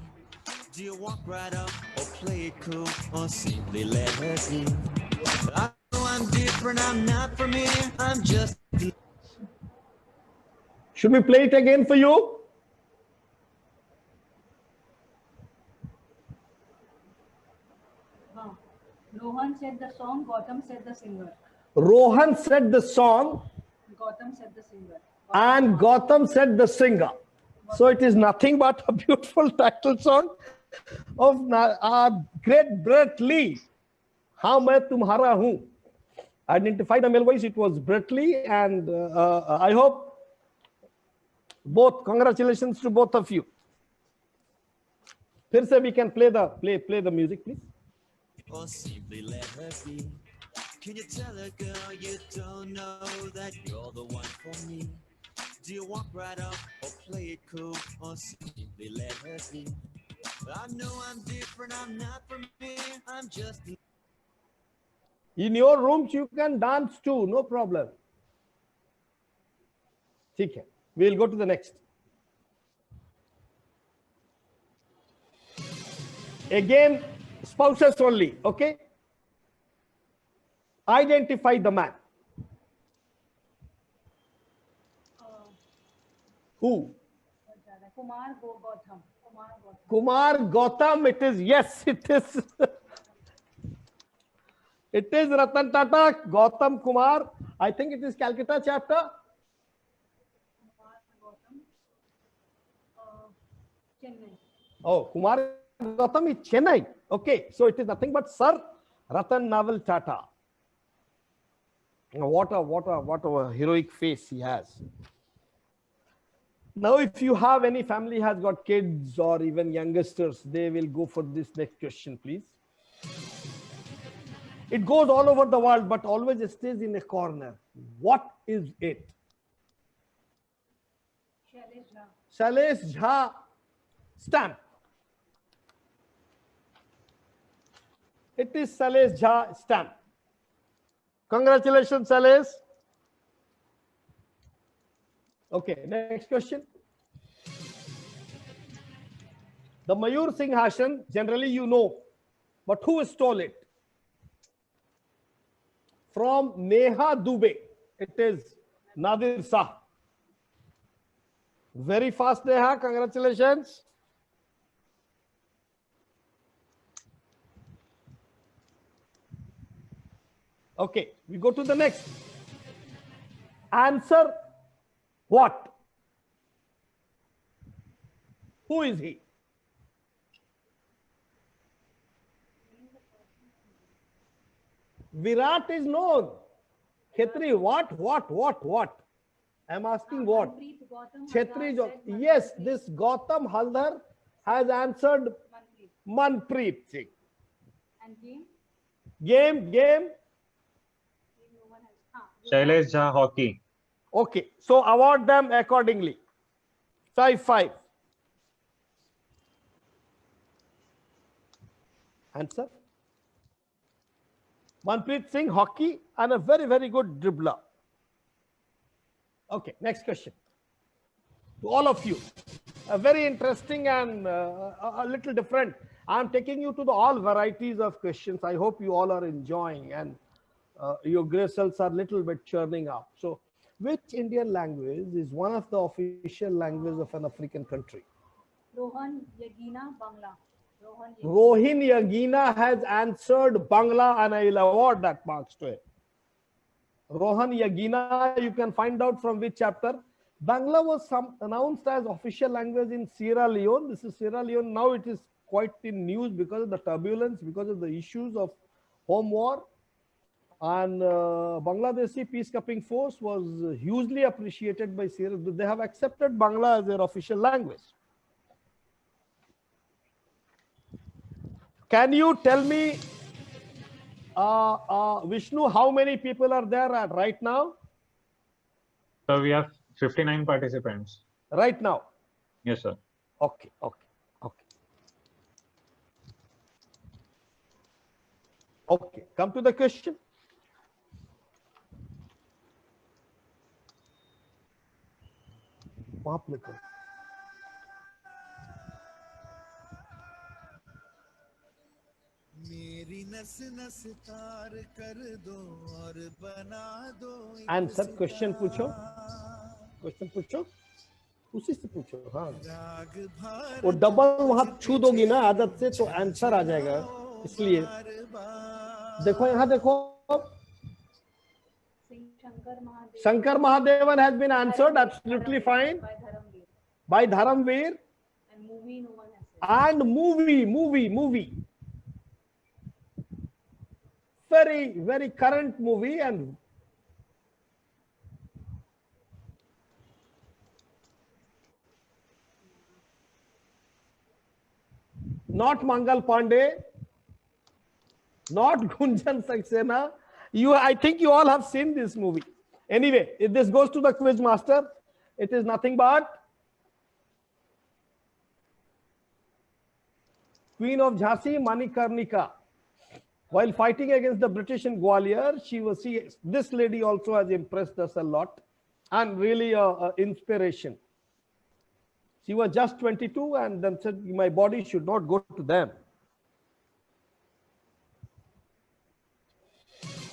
Do you walk right up or play it cool, or simply let her be? I know I'm different, I'm not from here, I'm just. Should we play it again for you? Rohan said the song, Gautam said the singer. Rohan said the song, Gautam said the singer. and Gautam said the singer. So it is nothing but a beautiful title song of great Brett Lee. Haan main tumhara hoon. Identify the male voice. It was Brett Lee, and I hope congratulations to both of you. फिर से we can play the music, please. Or simply let her be. Can you tell a girl you don't know that you're the one for me? Do you walk right up or play it cool or simply let her be? I know I'm different, I'm not from here, I'm just In your rooms you can dance too, no problem. ठीक है, we'll go to the next. Again, spouses only, okay? Identify the man. Who? Kumar Gautam. Kumar Gautam. Kumar Gautam, it is, yes, it is. It is Ratan Tata, Gautam Kumar. I think it is Calcutta chapter. Kumar Gautam. Chennai. Oh, Kumar Gautam is Chennai. Okay, so it is nothing but Sir Ratan Naval Tata. What a heroic face he has. Now, if you have any family has got kids or even youngsters, they will go for this next question, please. It goes all over the world, but always stays in a corner. What is it? Shailesh Jha. Shailesh Jha stamp. It is Shailesh Jha stamp. Congratulations, Shailesh. Okay, next question. The Mayur Singhashan, generally you know, but who stole it? From Neha Dubey, it is Nadir Shah. Very fast, Neha, congratulations. Okay, we go to the next. Answer what? Who is he? Virat is known. Khetri, what? I'm asking what? Manpreet Gautam Khetri, Haldar said yes, Manpreet. this Gautam Haldar has answered Manpreet. Manpreet Singh. And game? Game. No one has. Shailesh Jha hockey. Okay, so award them accordingly. 5-5. Answer. Manpreet Singh, hockey, and a very, very good dribbler. Okay, next question. To all of you, a very interesting and a little different. I'm taking you to the all varieties of questions. I hope you all are enjoying and your gray cells are a little bit churning up. So, which Indian language is one of the official languages of an African country? Rohan Yagina Bangla. Rohin Yagina has answered Bangla, and I will award that marks to it. Rohan Yagina, you can find out from which chapter. Bangla was announced as official language in Sierra Leone. This is Sierra Leone. Now it is quite in news because of the turbulence, because of the issues of home war. And Bangladeshi peacekeeping force was hugely appreciated by Sierra. They have accepted Bangla as their official language. Can you tell me, Vishnu, how many people are there right now? So we have 59 participants. Right now. Yes, sir. Okay. Okay, come to the question. Answer, question पूछो. Question पूछो. उसी से पूछो. हाँ. वो double वहां छू दोगी ना आदत से तो आंसर आ जाएगा. इसलिए देखो यहाँ देखो. Shankar Mahadevan has been answered absolutely fine by Dharamveer. And movie no one has said. And movie. Very, very current movie and not Mangal Pandey, not Gunjan Saxena. I think you all have seen this movie. Anyway, if this goes to the quiz master, it is nothing but Queen of Jhansi, Manikarnika. While fighting against the British in Gwalior, this lady also has impressed us a lot and really inspiration. She was just 22 and then said, my body should not go to them.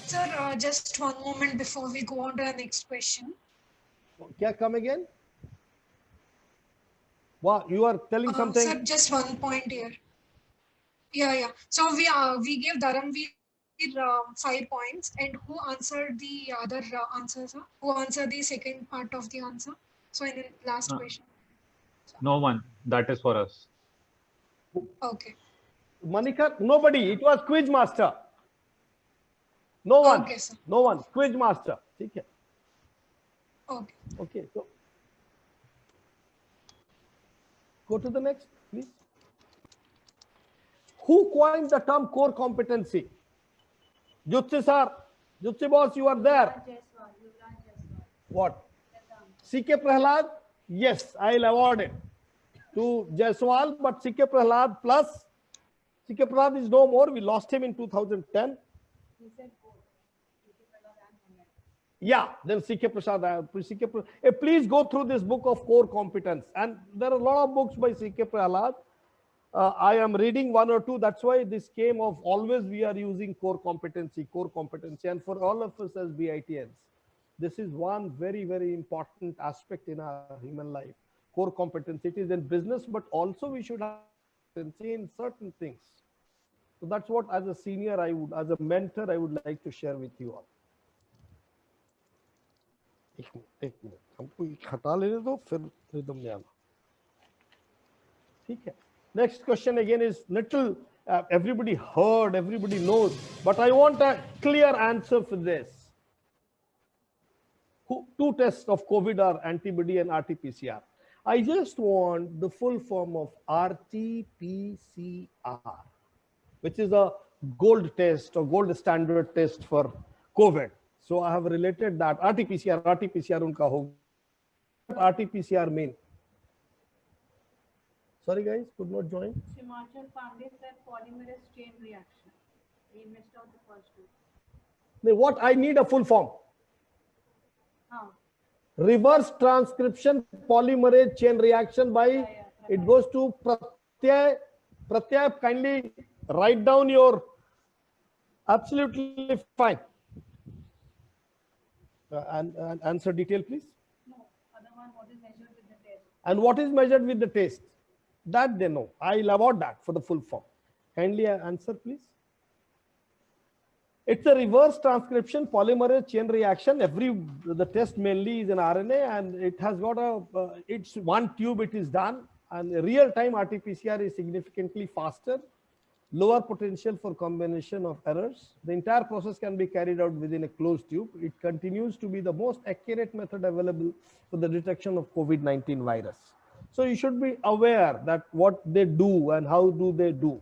Sir, just one moment before we go on to the next question. Kya come again? Wow, you are telling something. Sir, just one point here. Yeah. So we gave Dharamveer 5 points, and who answered the other answer, sir? Who answered the second part of the answer? So in the last question. No one. That is for us. Okay. Manika, nobody. It was quiz master. No one. Okay, sir. No one. Quiz master. Okay. Okay. Okay. So go to the next, please. Who coined the term core competency? Jutsi sir. Jutsi boss, you are there. What? C.K. Prahlad? Yes, I'll award it to Jaiswal, but C.K. Prahlad plus C.K. Prahlad is no more. We lost him in 2010. Yeah, then C.K. Prasad. Please go through this book of core competence. And there are a lot of books by C.K. Prahlad. I am reading one or two. That's why this came of always we are using core competency. And for all of us as BITNs, this is one very, very important aspect in our human life. Core competency. It is in business, but also we should have competency in certain things. So that's what, as a senior, as a mentor, I would like to share with you all. एक minute हमको हटा लेने दो फिर rhythm में आना ठीक है next question again is little everybody heard, everybody knows, but I want a clear answer for this. Two tests of COVID are antibody and RT-PCR. I just want the full form of RT-PCR, which is a gold test or gold standard test for COVID. So I have related that RT-PCR unka hoga. RT-PCR mean? Sorry guys, could not join. Shimachal Pandey said polymerase chain reaction. He missed out the first two. What I need a full form. Reverse transcription polymerase chain reaction by it goes to Pratyay. Pratyay, kindly write down your absolutely fine. And answer detail, please. No, other one, what is measured with the test? And what is measured with the test? That they know. I'll award that for the full form. Kindly answer, please. It's a reverse transcription polymerase chain reaction. The test mainly is an RNA, and it has got it's one tube. It is done, and real time RT-PCR is significantly faster, lower potential for combination of errors. The entire process can be carried out within a closed tube. It continues to be the most accurate method available for the detection of COVID-19 virus. So you should be aware that what they do and how do they do.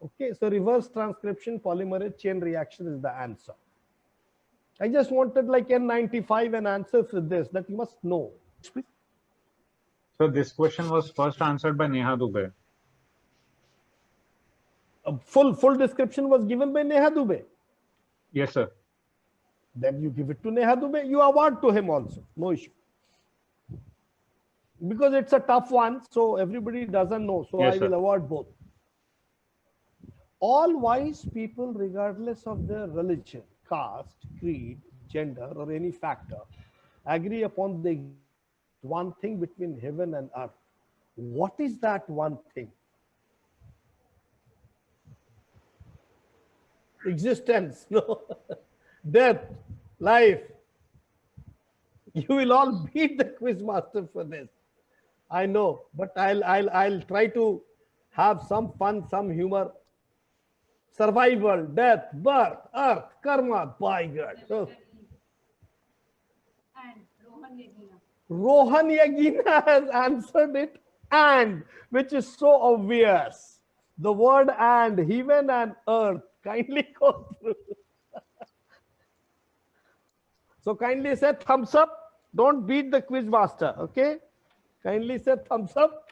Okay, so reverse transcription polymerase chain reaction is the answer. I just wanted like N95 an answer for this that you must know. Please. So this question was first answered by Neha Dubey. A full description was given by Neha Dubey. Yes, sir. Then you give it to Neha Dubey. You award to him also. No issue. Because it's a tough one, so everybody doesn't know. So yes, I will award both. All wise people, regardless of their religion, caste, creed, gender, or any factor, agree upon the one thing between heaven and earth. What is that one thing? Existence, no, death, life. You will all beat the quiz master for this. I know, but I'll try to have some fun, some humor. Survival, death, birth, earth, karma, by God. So, And Rohan Yagina. Rohan Yagina has answered it. and, which is so obvious. The word and, heaven and earth. Kindly go through. So kindly say thumbs up. Don't beat the quiz master, okay? Kindly say thumbs up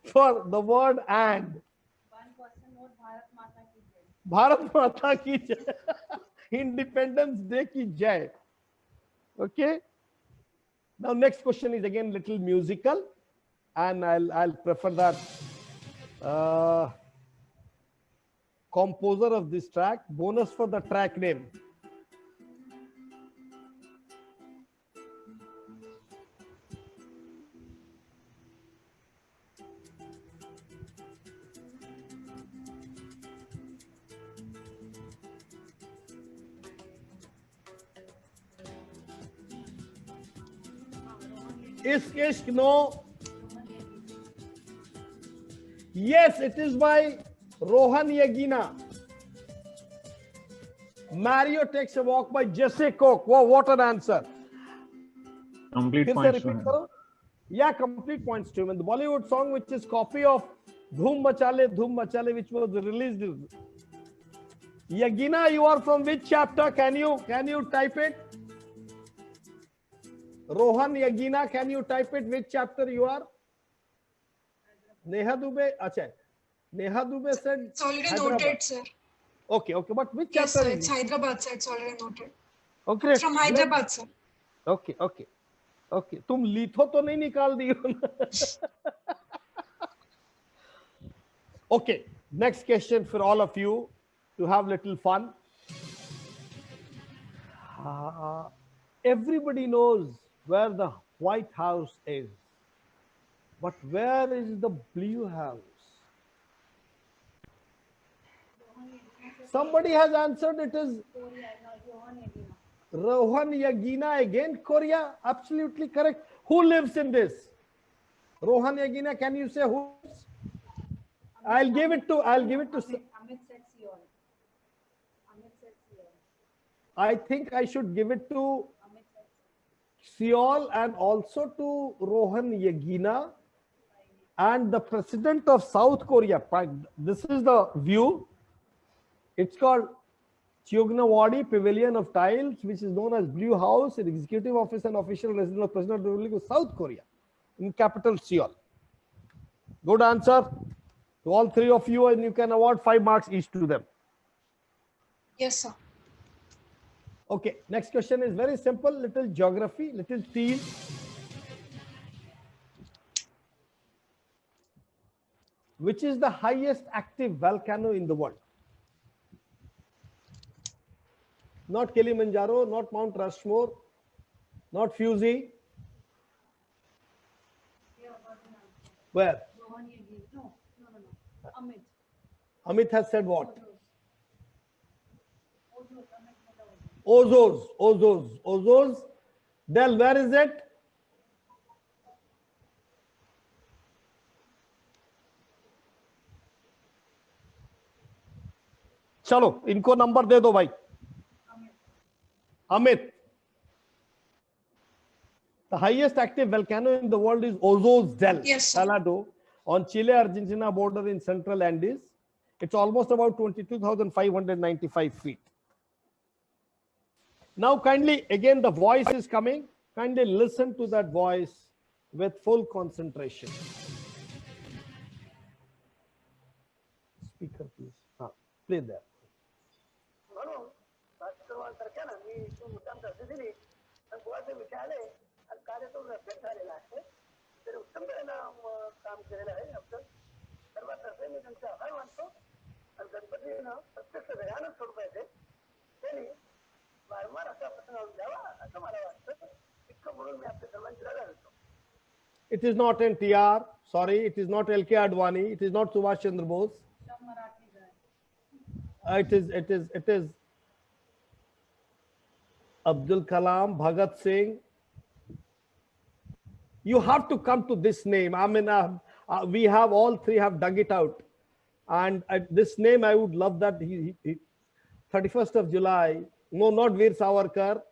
for the word and. One person wrote Bharat Mata ki jai. Bharat Mata ki jai. Independence Day ki jai. Okay. Now next question is again little musical, and I'll prefer that composer of this track. Bonus for the track name. Ishq no. Yes, it is by Rohan Yagina. Mario Takes a Walk by Jesse Cook. Wow, what an answer. Complete फिर से points to repeat him. करो. Yeah, complete points to him. And the Bollywood song, which is copy of Dhoom Machale, which was released. Yagina, you are from which chapter? Can you type it? Rohan Yagina, can you type it? Which chapter you are? Neha Dubey. Acha. Neha Dubey said. It's already Hyderabad. noted, sir. Okay. But which Yes, chapter sir. is It's it? Hyderabad, sir. It's already noted. Okay. From Hyderabad, sir. Okay. तुम litho तो नहीं निकाल दियो ना? Okay. Next question for all of you to have little fun. Everybody knows where the White House is, but where is the Blue House? Somebody has answered. It is Korea, Rohan Yagina. Rohan Yagina again. Korea, absolutely correct. Who lives in this? Rohan Yagina, can you say who? I'll give it to. Amit said Seoul. Amit said Seoul. I think I should give it to Amit said Seoul and also to Rohan Yagina and the president of South Korea. This is the view. It's called Cheongnaewadi Pavilion of Tiles, which is known as Blue House, an executive office and official residence of President of the Republic of South Korea in capital Seoul. Good answer to all three of you, and you can award 5 marks each to them. Yes, sir. Okay, next question is very simple, little geography, little tease. Which is the highest active volcano in the world? Not Kilimanjaro, not Mount Rushmore, not Fuji. Where? Rohan Yagina. No. Amit. Amit has said what? Ozos. Ozos. Del, where is it? चलो इनको number दे दो भाई. Amit. The highest active volcano in the world is Ozos del Yes, sir. Salado on Chile-Argentina border in central Andes. It's almost about 22,595 feet. Now kindly, again the voice is coming. Kindly listen to that voice with full concentration. Speaker please. Play there. म्हणून भास्करवांसारख्या ना मी इथून मुद्दाम चर्चा दिली आणि बुवाचे विचारले आणि कार्य तो रद्द झालेला आहे तरी उत्तम काम केलेलं आहे आमचं सर्वात तसे मी त्यांचे आभार मानतो आणि गणपतीनं प्रत्यक्ष दयानं सोडवायचे त्यांनी वारंवार असा प्रश्न आणून द्यावा असं मला वाटतं इतकं म्हणून मी आपल्या सर्वांची रजा देतो. It is not NTR. Sorry, it is not LK Advani. It is not Subhash Chandra Bose. सब मराठी है. It is Abdul Kalam, Bhagat Singh. You have to come to this name. I mean, we have all three have dug it out, and this name I would love that he 31st of July. No, not Veer Savarkar.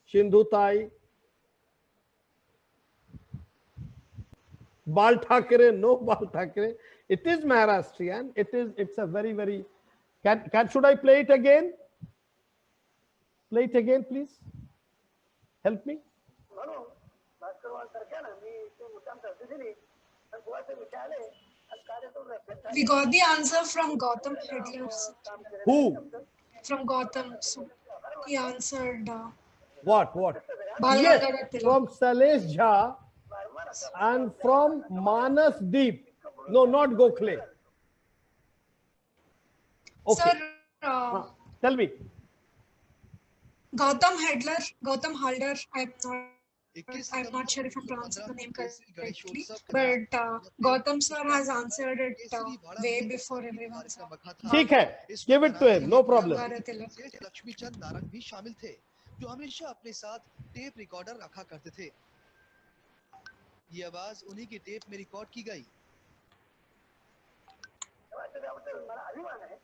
Sindhu Tai. Bal Thackeray, no Bal Thackeray. It is Maharashtrian. It's a very, very, should I play it again? Play it again, please. Help me. म्हणून भास्करवांसारख्या ना मी इथे मुद्दाम तहसील दिली आणि बुवाचे विचारले आणि कार्यातून रस्त्यात We got the answer from Gautam Hedler. काम केलेलं Who? From Gautam. So he answered What? Bal Yes, Gangadhar Tilak. from Salesh Jha and from Manas Deep. No, not Gokhale. Okay. Sir, Tell me. Gautam Halder. I'm not sure if I'm pronouncing the name correctly, but Gautam sir has answered it way before everyone. Sir. ठीक है. Give it to him. No problem. Gangadhar Tilak. Laxmichand Narang भी शामिल थे जो हमेशा अपने साथ tape recorder रखा करते थे। ये आवाज उन्हीं की टेप में रिकॉर्ड की गई। त्याबद्दल मला अभिमान आहे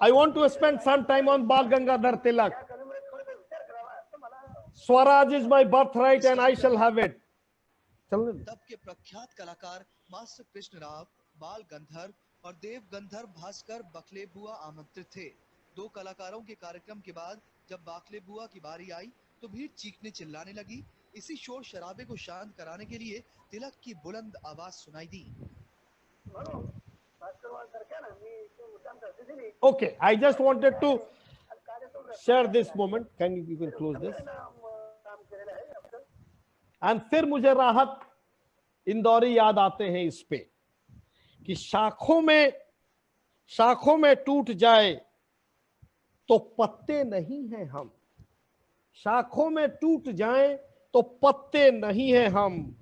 I want to spend some time on Bal Gangadhar Tilak. त्यामुळे थोडं विचार करावा असं मला Swaraj is my birthright and I shall have it. चलो. तब के प्रख्यात कलाकार मास्टर कृष्ण राव, बाल गंधर्व और देव गंधर्व भास्कर बखले बुआ आमंत्रित थे। दो कलाकारों के कार्यक्रम के बाद जब बाखले बुआ की बारी आई तो भीड़ चीखने चिल्लाने लगी। इसी शोर शराबे को शांत कराने के लिए तिलक की बुलंद आवाज सुनाई दी। म्हणून भास्करवांसारख्या ना मी इथे मुद्दाम तहसील दिली Okay, I just wanted to आणि कार्यातून share this moment. Can you can close this? काम केलेलं आहे आपलं And फिर मुझे राहत इंदौरी याद आते हैं इस पे कि शाखों में टूट जाए तो पत्ते नहीं हैं हम, शाखों में टूट जाए तो पत्ते नहीं हैं हम,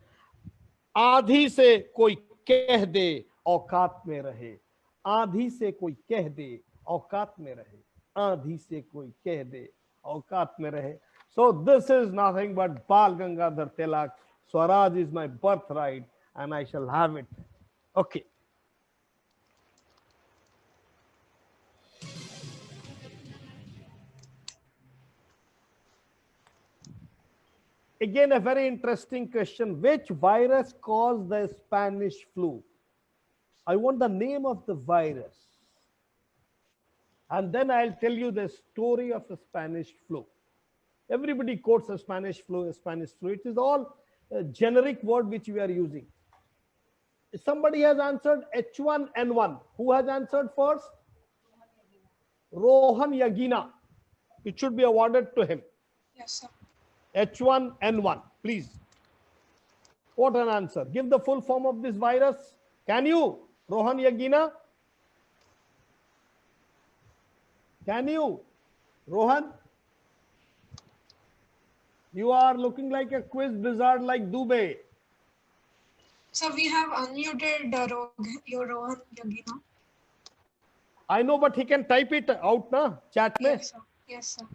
आधी से कोई कह दे औकात में रहे, आधी से कोई कह दे औकात में रहे, आधी से कोई कह दे औकात में रहे. So this is nothing but Bal Gangadhar Tilak. Swaraj is my birthright and I shall have it. Okay. Again, a very interesting question. Which virus caused the Spanish flu? I want the name of the virus. And then I'll tell you the story of the Spanish flu. Everybody quotes a Spanish flu, a Spanish flu. It is all a generic word which we are using. Somebody has answered H1N1. Who has answered first? Rohan Yagina. It should be awarded to him. Yes, sir. H1N1, please. What an answer. Give the full form of this virus. Can you, Rohan Yagina? Can you, Rohan? You are looking like a quiz wizard like Dubey. So we have unmuted your Rohan Yagina. I know, but he can type it out, na? Chat mein. Yes, sir. Yes, sir.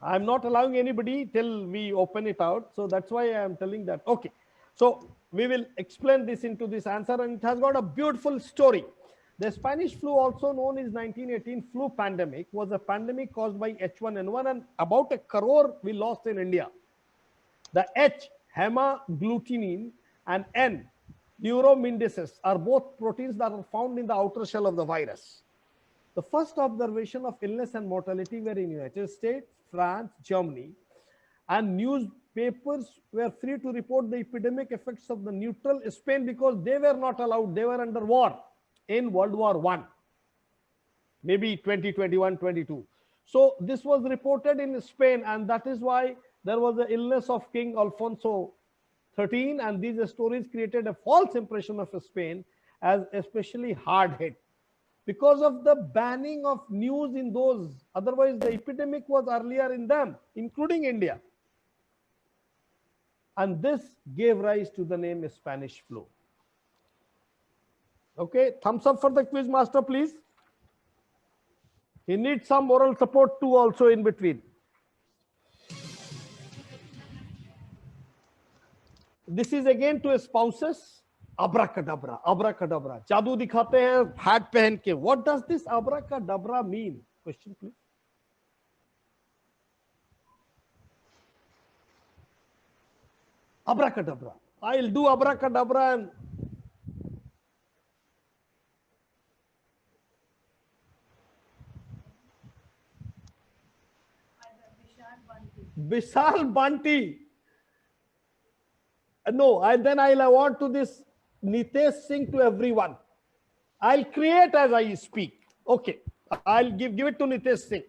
I'm not allowing anybody till we open it out. So that's why I am telling that. Okay. So we will explain this into this answer, and it has got a beautiful story. The Spanish flu, also known as 1918 flu pandemic, was a pandemic caused by H1N1, and about 1 crore we lost in India. The H, hemagglutinin, and N, neuraminidase, are both proteins that are found in the outer shell of the virus. The first observation of illness and mortality were in United States, France, Germany, and newspapers were free to report the epidemic effects of the neutral Spain because they were not allowed. They were under war in World War I, maybe 2021, 22. So this was reported in Spain, and that is why there was the illness of King Alfonso XIII, and these stories created a false impression of Spain as especially hard hit because of the banning of news in those. Otherwise, the epidemic was earlier in them, including India. And this gave rise to the name Spanish flu. Okay, thumbs up for the quiz master, please. He needs some moral support too also in between. This is again to spouses. Abracadabra, abracadabra. जादू दिखाते हैं hat पहन के. What does this abracadabra mean? Question, please. Abracadabra. I'll do abracadabra and Vishal Banti. No, then I'll award to this Nitesh Singh to everyone. I'll create as I speak. Okay, I'll give it to Nitesh Singh.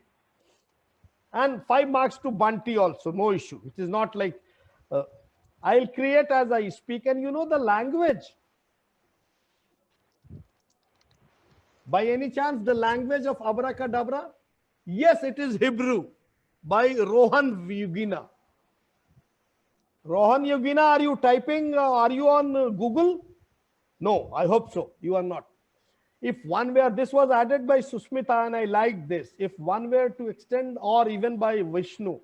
And 5 marks to Banti also, no issue. It is not like I'll create as I speak. And you know the language? By any chance, the language of abracadabra? Yes, it is Hebrew by Rohan Yugina. Rohan Yugina, are you typing? Are you on Google? No, I hope so. You are not. If one were, this was added by Susmita and I like this. If one were to extend, or even by Vishnu,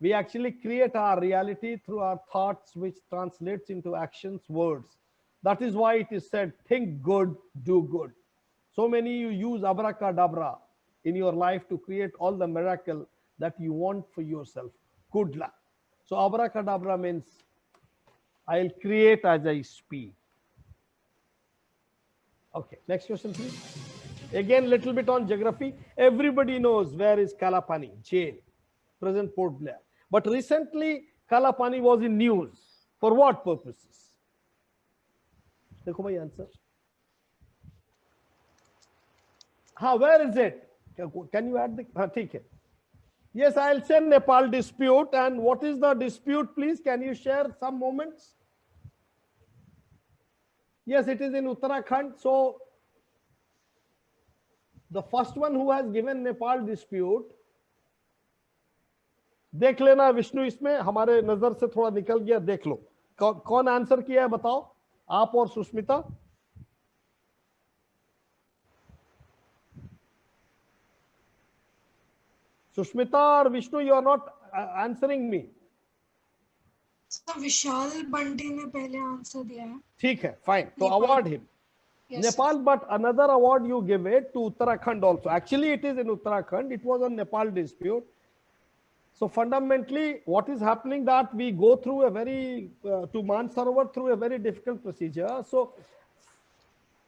we actually create our reality through our thoughts, which translates into actions, words. That is why it is said, think good, do good. So many you use abracadabra in your life to create all the miracle that you want for yourself. Good luck. So abracadabra means I'll create as I speak. Okay, next question, please. Again, little bit on geography. Everybody knows where is Kalapani, jail, present Port Blair. But recently, Kalapani was in news. For what purposes? Dekho my answer. Where is it? Can you add the? Take it. Yes, I'll send Nepal dispute. And what is the dispute, please? Can you share some moments? Yes, it is in Uttarakhand. So the first one who has given Nepal dispute, देख लेना विष्णु, इसमें हमारे नजर से थोड़ा निकल गया, देख लो कौन आंसर किया है, बताओ आप और सुष्मिता. सुष्मिता और Vishnu, you are not answering me. So विशाल बंटी ने पहले आंसर दिया है. ठीक है, fine. तो award him. Yes, Nepal, but another award you give it to Uttarakhand also. Actually, it is in Uttarakhand. It was a Nepal dispute. So fundamentally, what is happening that we go through a very, to Mansarovar through a very difficult procedure. So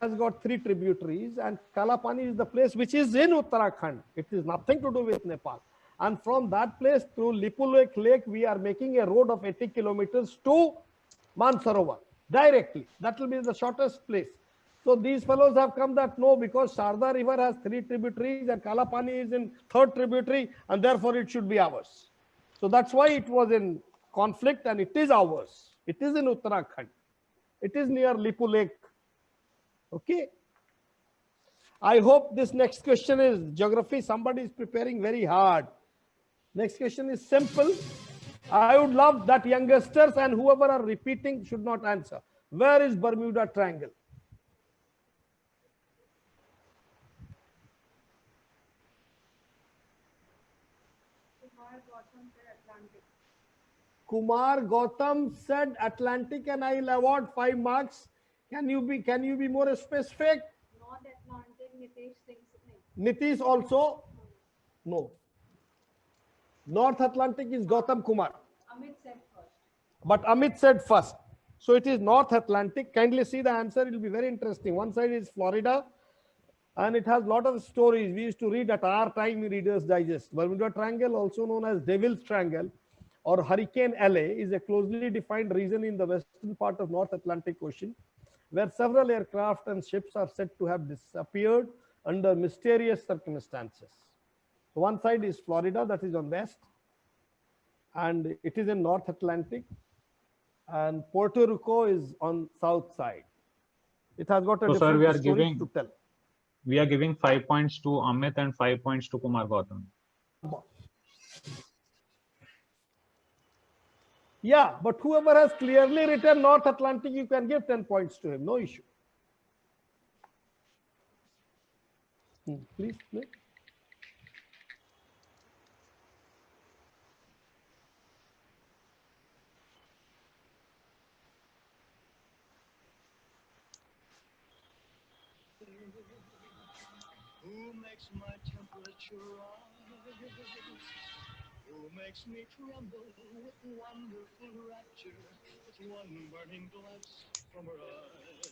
has got 3 tributaries, and Kalapani is the place which is in Uttarakhand. It is nothing to do with Nepal. And from that place through Lipulek Lake, we are making a road of 80 kilometers to Mansarovar directly. That will be the shortest place. So these fellows have come that no, because Sharda River has 3 tributaries and Kalapani is in 3rd tributary, and therefore it should be ours. So that's why it was in conflict, and it is ours. It is in Uttarakhand. It is near Lipu Lake. Okay. I hope this next question is geography. Somebody is preparing very hard. Next question is simple. I would love that youngsters and whoever are repeating should not answer. Where is Bermuda Triangle? Kumar Gautam said Atlantic, and I'll award 5 marks. Can you be more specific? North Atlantic, Nitesh Singh. Nitish also? No. North Atlantic is Gautam Kumar. Amit said first. But Amit said first. So it is North Atlantic. Kindly see the answer. It will be very interesting. One side is Florida, and it has a lot of stories. We used to read at our time in Reader's Digest. Bermuda Triangle, also known as Devil's Triangle or Hurricane LA, is a closely defined region in the western part of North Atlantic Ocean, where several aircraft and ships are said to have disappeared under mysterious circumstances. So one side is Florida, that is on west, and it is in North Atlantic, and Puerto Rico is on south side. It has got a So, sir, different story to tell. We are giving 5 points to Amit and 5 points to Kumar Gautam. Yeah, but whoever has clearly written North Atlantic, you can give 10 points to him, no issue. Please, please. Who makes my temperature rise? Who makes me tremble with wonderful rapture, with one burning glance from her eyes.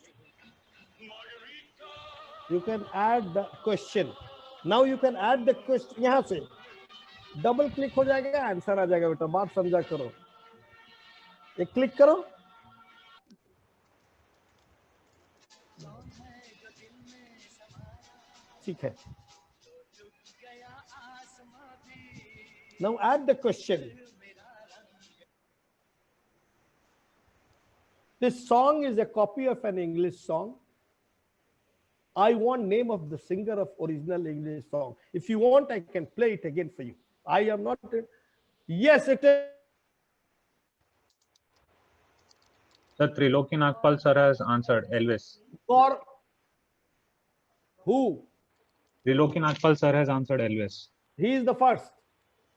Margarita. You can add the question. Now you can add the question. यहाँ से double click हो जाएगा, answer आ जाएगा बेटा. बात समझा करो. एक क्लिक करो. ठीक है. Now add the question. This song is a copy of an English song. I want name of the singer of original English song. If you want, I can play it again for you. I am not. Yes, it is. Sir, Triloki Nagpal sir has answered Elvis. Or who? Triloki Nagpal sir has answered Elvis. He is the first.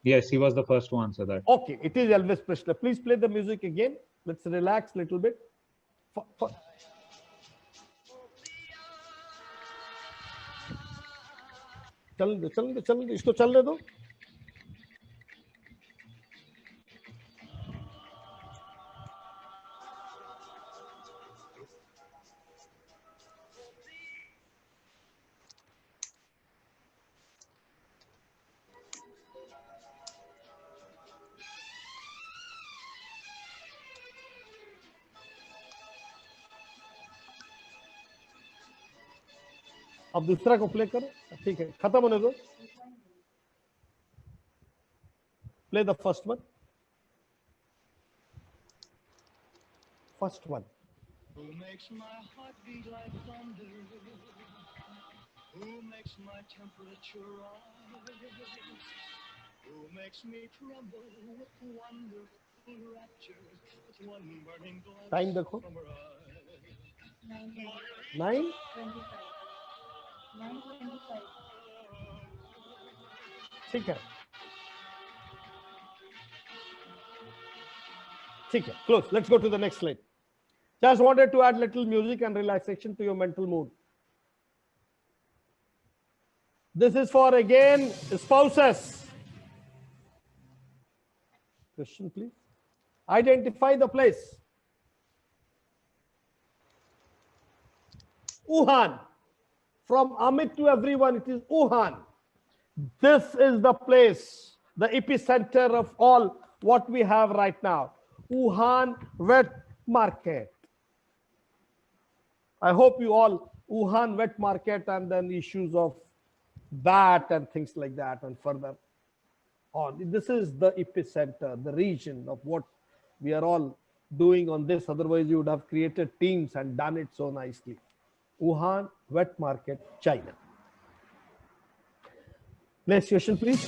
Yes, he was the first to answer that. Okay, it is Elvis Presley. Please play the music again. Let's relax a little bit. चल दो इसको चलने दो. अब दूसरा को play करो. ठीक है, खत्म होने दो. Play the first one. First one. Who makes my heart beat like thunder? Who makes my temperature rise? Who makes me tremble with wonderful rapture, with one burning glance Time देखो. from her eyes. 9. 9:25. ठीक है. ठीक है. Close. Let's go to the next slide. Just wanted to add little music and relaxation to your mental mood. This is for again spouses. Question, please. Identify the place. Wuhan. From Amit to everyone, it is Wuhan. This is the place, the epicenter of all what we have right now. Wuhan wet market. I hope you all, Wuhan wet market and then issues of that and things like that and further on. This is the epicenter, the region of what we are all doing on this. Otherwise, you would have created teams and done it so nicely. Wuhan wet market, China. Next question, please.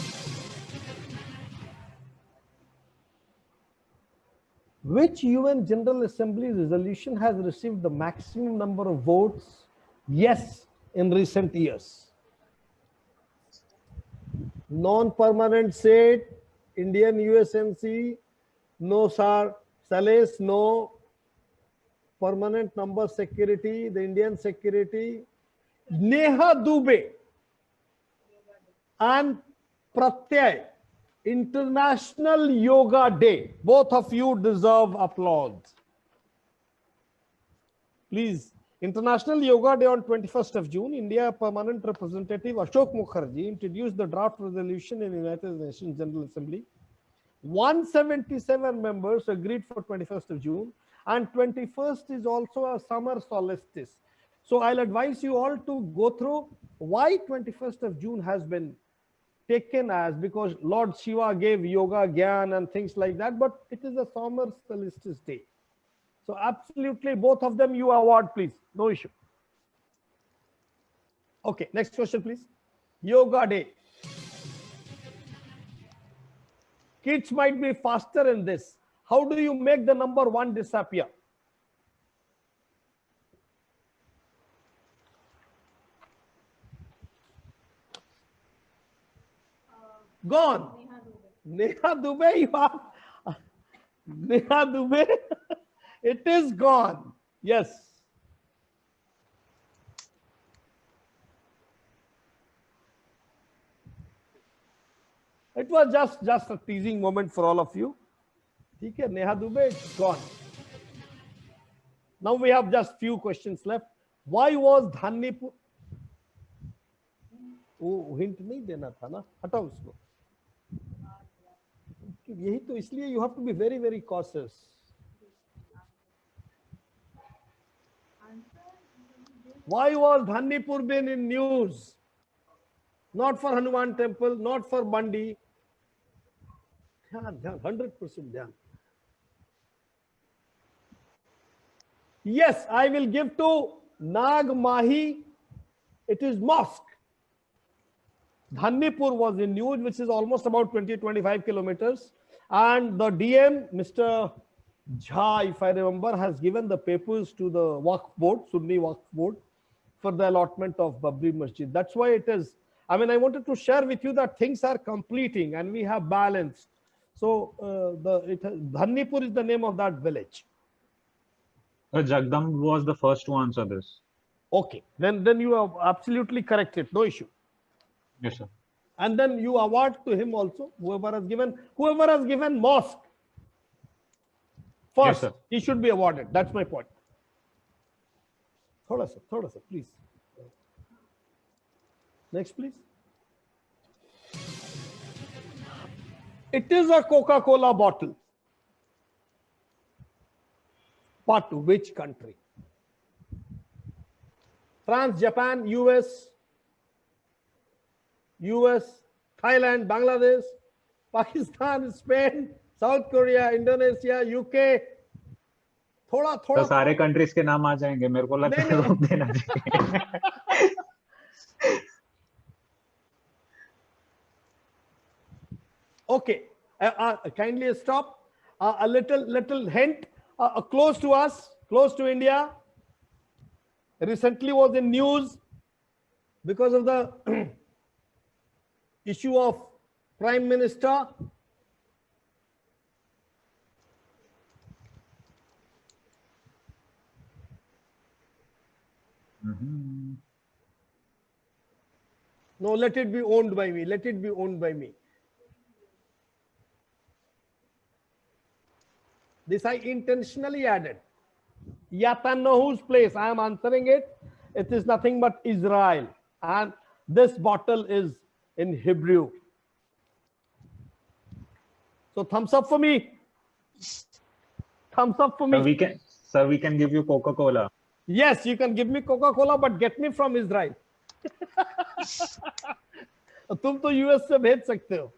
Which UN General Assembly resolution has received the maximum number of votes? Yes, in recent years. Non-permanent state, Indian USNC, no sir, Sales, no. Permanent number security, the Indian security, Neha Dubey and Pratyay, International Yoga Day. Both of you deserve applause. Please, International Yoga Day on 21st of June, India Permanent Representative Ashok Mukherjee introduced the draft resolution in United Nations General Assembly. 177 members agreed for 21st of June. And 21st is also a summer solstice. So I'll advise you all to go through why 21st of June has been taken as, because Lord Shiva gave yoga, gyan and things like that, but it is a summer solstice day. So absolutely both of them you award, please. No issue. Okay, next question, please. Yoga Day. Kids might be faster in this. How do you make the number 1 disappear? Gone. Neha Dubey, you have. Neha Dubey, it is gone. Yes. It was just a teasing moment for all of you. ठीक है, Neha Dubey, it's gone. Now we have just few questions left. Why was Dhanipur? वो hint नहीं देना था ना, हटाओ उसको. यही तो, इसलिए you have to be very very cautious. Why was Dhanipur been in news? Not for Hanuman temple, not for Bandi. ध्यान ध्यान 100% ध्यान. Yes, I will give to Nag Mahi. It is mosque. Dhanipur was in news, which is almost about 20-25 kilometers. And the DM, Mr. Jha, if I remember, has given the papers to the Waqf board, Sunni Waqf board, for the allotment of Babri Masjid. That's why it is. I mean, I wanted to share with you that things are completing and we have balanced. So Dhanipur is the name of that village. Jagdamb was the first to answer this. Okay, then you are absolutely corrected. No issue. Yes, sir. And then you award to him also, whoever has given mosque first, Yes, sir. he should be awarded. That's my point. Thoda sa, please. Next, please. It is a Coca-Cola bottle. Part 2, which country? France, Japan, US, Thailand, Bangladesh, Pakistan, Spain, South Korea, Indonesia, UK. थोड़ा तो सारे countries के नाम आ जाएंगे, मेरे को लगता है रोक देना चाहिए. Okay, kindly stop. A little hint. Close to us, close to India. Recently was in news because of the issue of Prime Minister. No, let it be owned by me. Let it be owned by me. This I intentionally added. Yatanyahu's place. I am answering it. It is nothing but Israel. And this bottle is in Hebrew. So thumbs up for me. Thumbs up for me. We can give you Coca-Cola. Yes, you can give me Coca-Cola, but get me from Israel. तुम तो US से भेज सकते हो.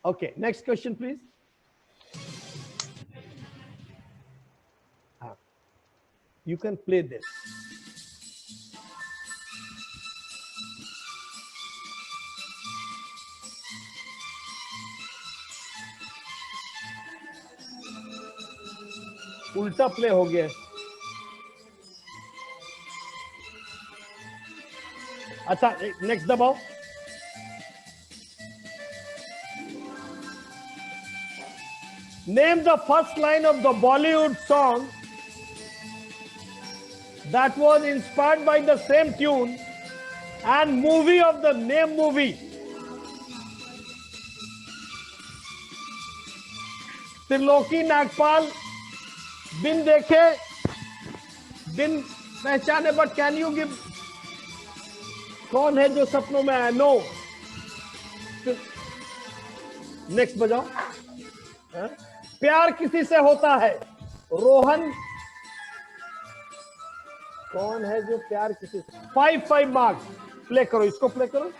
Okay, next question, please. You can play this. उल्टा play हो गया. अच्छा, नेक्स्ट दबाओ. Name the first line of the Bollywood song that was inspired by the same tune and movie of the name movie. त्रिलोकी नागपाल, बिन देखे बिन पहचाने, but can you give, कौन है जो सपनों में आया? नो. नेक्स्ट बजाओ. प्यार किसी से होता है, रोहन. कौन है जो प्यार किसी से? 5 मार्क्स. प्ले करो, इसको प्ले करो.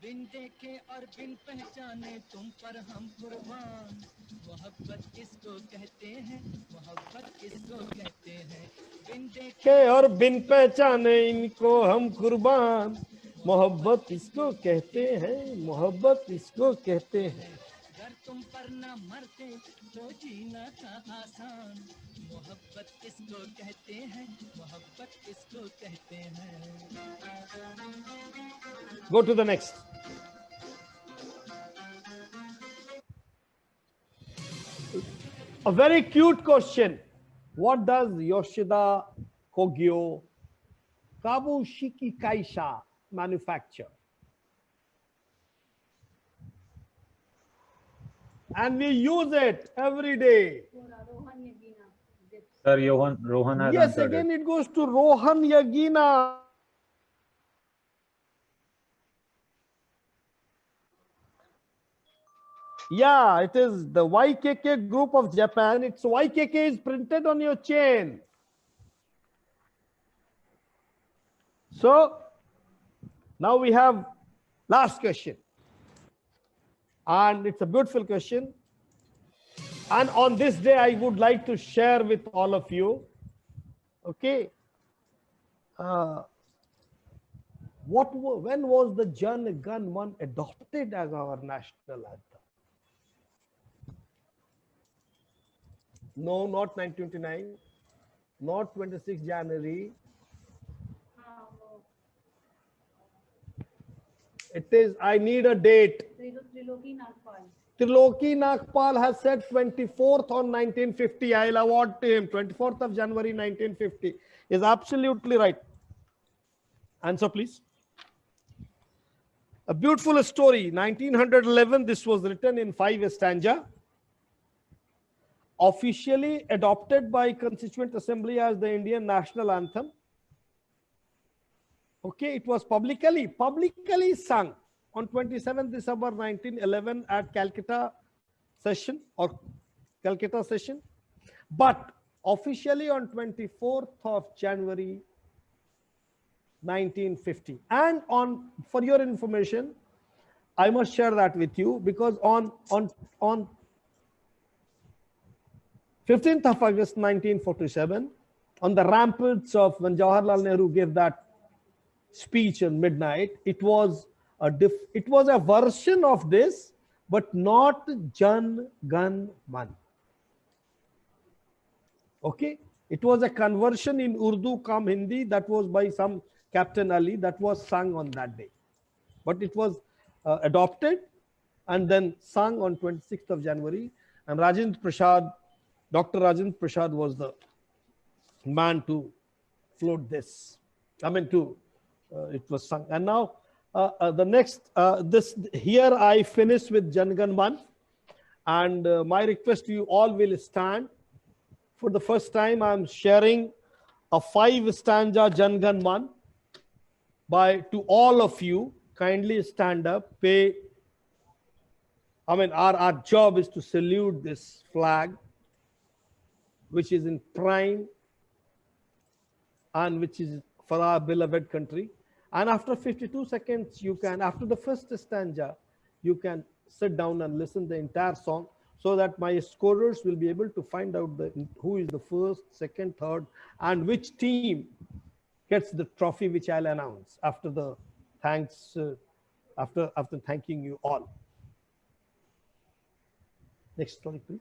बिन देखे और बिन पहचाने तुम पर हम कुर्बान, मोहब्बत किसको कहते हैं, मोहब्बत किसको कहते हैं. बिन देखे और बिन पहचाने इनको हम कुर्बान, मोहब्बत इसको कहते हैं, मोहब्बत इसको कहते हैं. अगर तुम पर ना मरते तो जीना था आसान, मोहब्बत किसको कहते हैं, मोहब्बत किसको कहते हैं। Go to the next. A very cute question. What does Yoshida Kogyo Kabushiki Kaisha manufacture? And we use it every day. Rohan Yagina. Sir, Rohan has Yes, answered again it. it goes to Rohan Yagina. Yeah, it is the YKK group of Japan. It's YKK is printed on your chain. So now we have last question. And it's a beautiful question. And on this day, I would like to share with all of you. Okay. When was the Jan Gan Man adopted as our national anthem? No, not 1929, not 26 January. It is, I need a date. Triloki Nagpal. Triloki Nagpal has said 24th on 1950. I'll award to him. 24th of January 1950 is absolutely right. Answer, please. A beautiful story. 1911, this was written in 5 stanza. Officially adopted by Constituent Assembly as the Indian national anthem. Okay, it was publicly sung on 27th December 1911 at Calcutta session, but officially on 24th of January 1950. And for your information, I must share that with you, because on 15th of August 1947, on the ramparts of when Jawaharlal Nehru gave that speech at midnight, it was a version of this, but not Jan Gan Man. Okay, it was a conversion in Urdu cum Hindi that was by some Captain Ali that was sung on that day, but it was adopted and then sung on 26th of January. And Rajendra Prasad, Dr. Rajendra Prasad was the man to float this. I mean, it was sung. And now the next, here I finish with Jan Gan Man, and my request to you all will stand. For the first time, I'm sharing a 5-stanza Jan Gan Man to all of you. Kindly stand up. Our job is to salute this flag, which is in prime and which is for our beloved country. And after 52 seconds, after the first stanza, you can sit down and listen the entire song, so that my scorers will be able to find out who is the first, second, third, and which team gets the trophy, which I'll announce after the thanks, after thanking you all. Next story, please.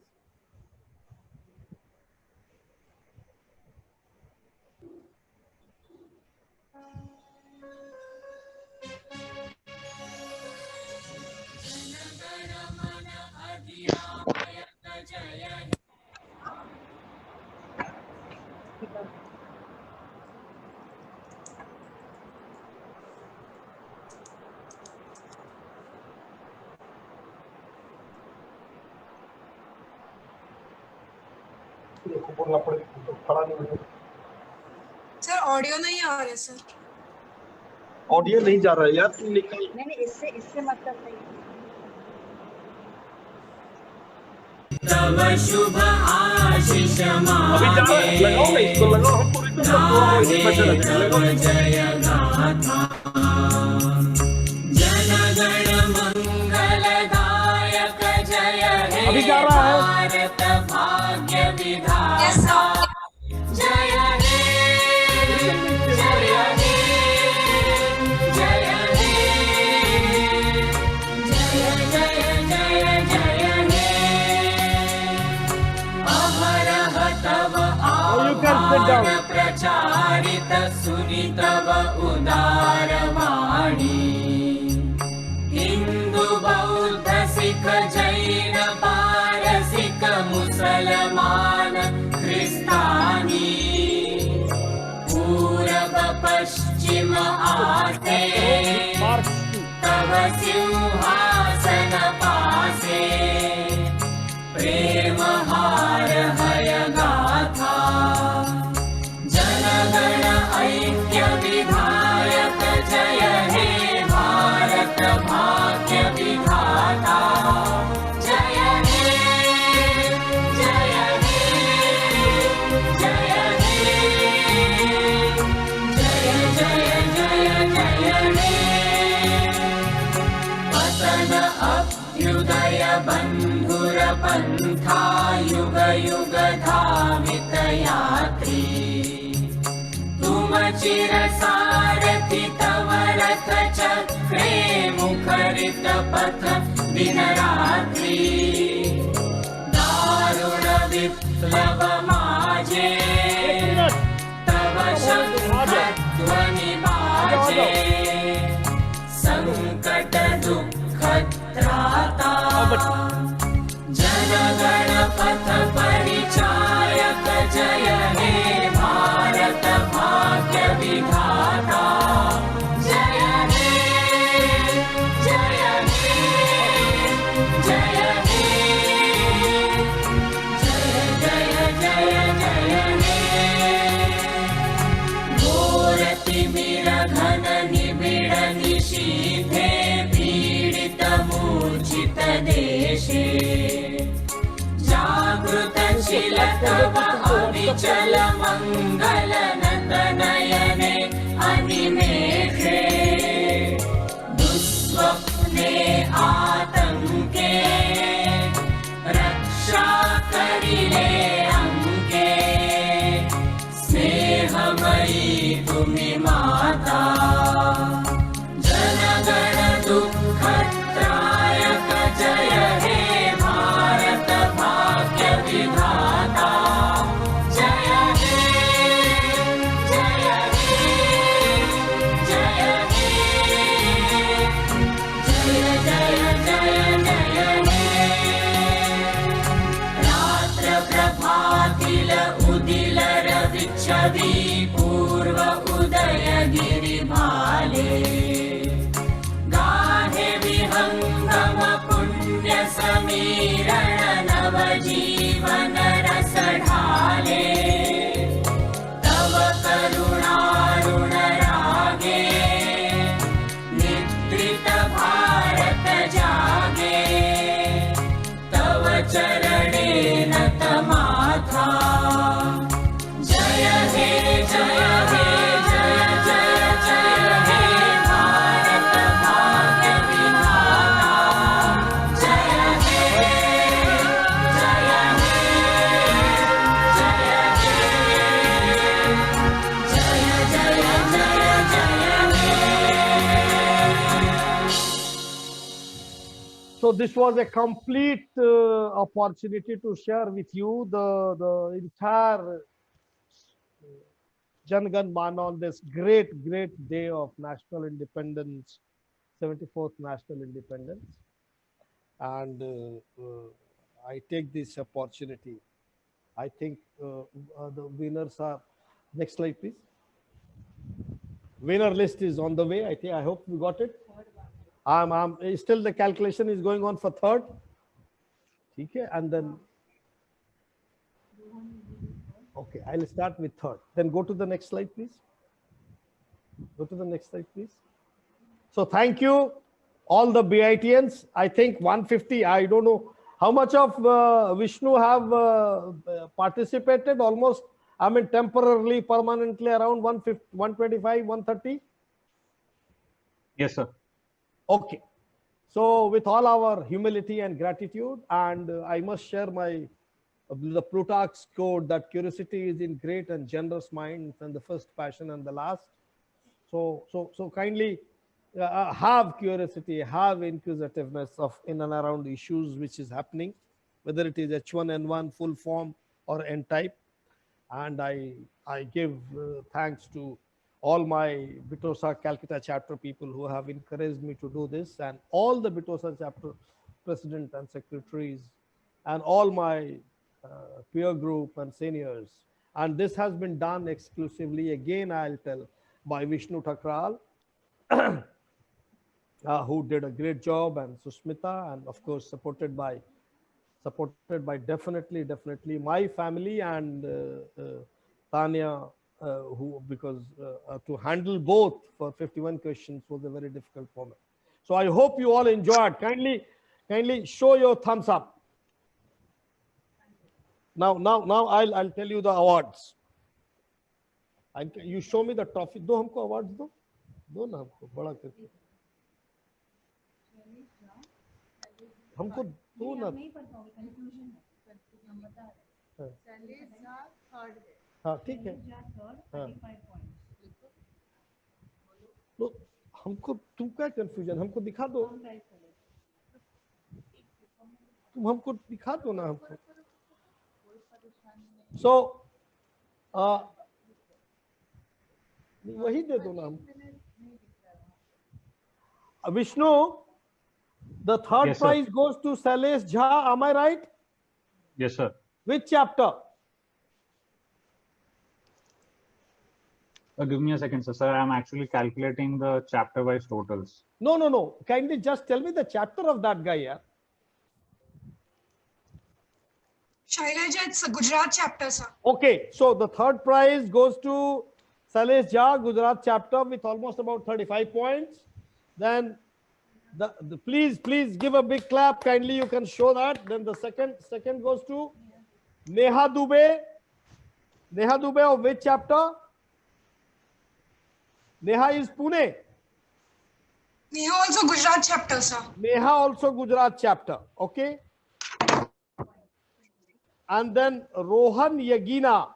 Sir audio नहीं आ रहा sir. Audio नहीं जा रहा है यार, तुम निकल। नहीं इससे मतलब नहीं। तब शुभ आशीष अभी जा रहा है, लगाओ ना इसको, लगाओ। हम पूरी तरह जय गाथा जन गण मंगलदायक जय हे अभी जा रहा है। भारत भाग्य विधाता जय हे जय हे जय हे जय जय जय जय हे अमरह तव down. प्रचारित सुनितव उदारवाणी हिंदू बौद्ध सिख जैन पारसिक मुसलमान ख्रिस्तानी पूरब पश्चिम आते तव सिंहासन पासे प्रेम हार हय गाथा जनगण ऐक्य विधायक जय हे भारत भाग्य विधाता जय हे जय हे जय हे जय जय जय जय हे पतन अभ्युदय बंधुर पंथा युग युग धावित यात्री तुम चिर सारथि तव रथ चक्रे मुखरित पथ दिन रात्रि दारुण विप्लव माजे तव शंख ध्वनि बाजे संकट दुख त्राता जनगण पथ परिचायक जय हे भारत भाग्य विधाता जय हे जय हे जय हे जय जय जय जय हे घोर तिमिर घन निबिड़ निशीथे पीडित मूर्छित देशे जागृत शील तव अविचल मंगल नयने अनिमेषे दुस्वप्ने आतंके रक्षा करिले अंके स्नेहमयी तुमि माता जनगण दुःख त्रायक जय हे भारत भाग्य विधाता जय हे जय हे जय हे जय जय जय जय हे रात्र प्रभातील उदिल रवि छवि पूर्व उदय गिरि भाले गाहे विहंगम पुण्य समीरण नव जीवन रस ढाले तव करुणारुण रागे निद्रित भारत जागे तव चरणे नत माथा जय हे जय हे जय जय जय हे भारत भाग्य विधाता जय हे जय हे जय हे जय जय जय जय हे So this was a complete opportunity to share with you the entire Jan Gan Man on this great day of national independence, 74th national independence. And I take this opportunity. I think the winners are, next slide please. Winner list is on the way. I hope we got it. Still the calculation is going on for third. Okay, and then okay, I'll start with third. Then go to the next slide, please. Go to the next slide, please. So thank you, all the BITians. I think 150. I don't know how much of Vishnu have participated. Almost, I mean, temporarily, permanently around 150, 125, 130. Yes, sir. Okay. So with all our humility and gratitude, and I must share the Plutarch's quote that curiosity is in great and generous minds, and the first passion and the last. So kindly have curiosity, have inquisitiveness of in and around issues which is happening, whether it is H1N1 full form or N type. And I give thanks to all my Bitosa Calcutta chapter people who have encouraged me to do this, and all the Bitosa chapter president and secretaries, and all my peer group and seniors. And this has been done exclusively, again I'll tell, by Vishnu Thakral, who did a great job, and Sushmita, and of course supported by definitely my family, and Tanya, who, because to handle both for 51 questions was a very difficult moment. So I hope you all enjoyed. Kindly show your thumbs up. Now I'll tell you the awards. You show me the trophy. दो हमको awards दो ना हमको बड़ा करके. हमको दो ना. नहीं पता होगा, कंफ्यूजन है, हम बता रहे हैं। शैलेश झा थर्ड है। हाँ ठीक है. हाँ. 35 पॉइंट्स। तो हमको तुम क्या कंफ्यूजन, हमको दिखा दो. तुम हमको दिखा दो ना हमको. सो वही दे दो ना हम. Vishnu, the third Yes, sir. prize goes to Sailesh Jha. Am I right? Yes, sir. Which chapter? Give me a second, sir. Sir, I'm actually calculating the chapter-wise totals. No. Kindly just tell me the chapter of that guy, yeah. Shailaja, it's a Gujarat chapter, sir. Okay, so the third prize goes to Sailesh Jha, Gujarat chapter, with almost about 35 points. Then the please give a big clap. Kindly, you can show that. Then the second goes to Neha Dubey. Neha Dubey of which chapter? Neha is Pune. Neha also Gujarat chapter, sir. Neha also Gujarat chapter. Okay. And then Rohan Yagina.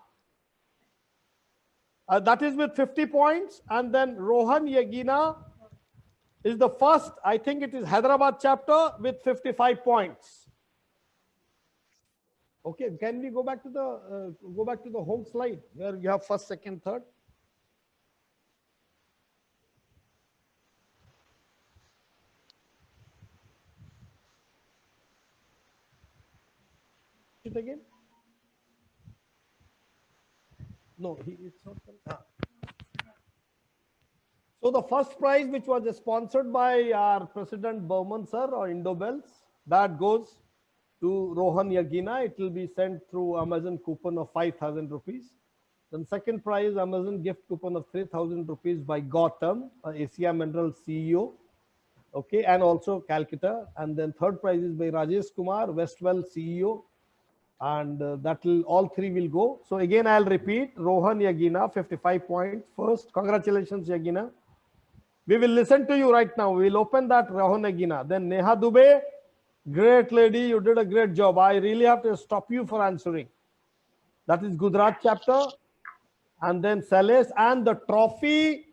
That is with 50 points. And then Rohan Yagina is the first, I think it is Hyderabad chapter with 55 points. Okay, can we go back to the home slide where you have first, second, third? It again? No, it's not. So the first prize, which was sponsored by our President Bowman sir or Indobels, that goes to Rohan Yagina. It will be sent through Amazon coupon of 5,000 rupees. Then second prize, Amazon gift coupon of 3,000 rupees by Gautam, Asia Mineral CEO. Okay, and also Calcutta. And then third prize is by Rajesh Kumar, Westwell CEO. And that will, all three will go. So again, I'll repeat, Rohan Yagina, 55 points. First, congratulations, Yagina. We will listen to you right now. We will open that Rohan Yagina. Then Neha Dubey, great lady, you did a great job. I really have to stop you for answering. That is Gujarat chapter. And then Sailesh, and the trophy,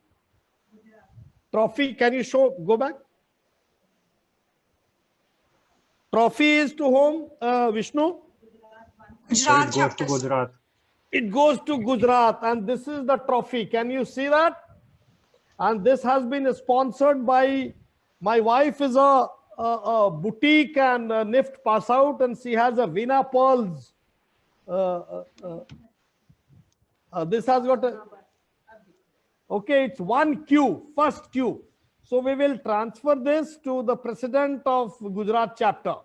can you show, go back? Trophy is to whom, Vishnu? Gujarat It goes chapter. to Gujarat. It goes to Gujarat, and this is the trophy. Can you see that? And this has been sponsored by, my wife is a boutique and a NIFT pass out, and she has a Veena Pearls. This has got a, okay, it's 1Q, first Q. So we will transfer this to the president of Gujarat chapter.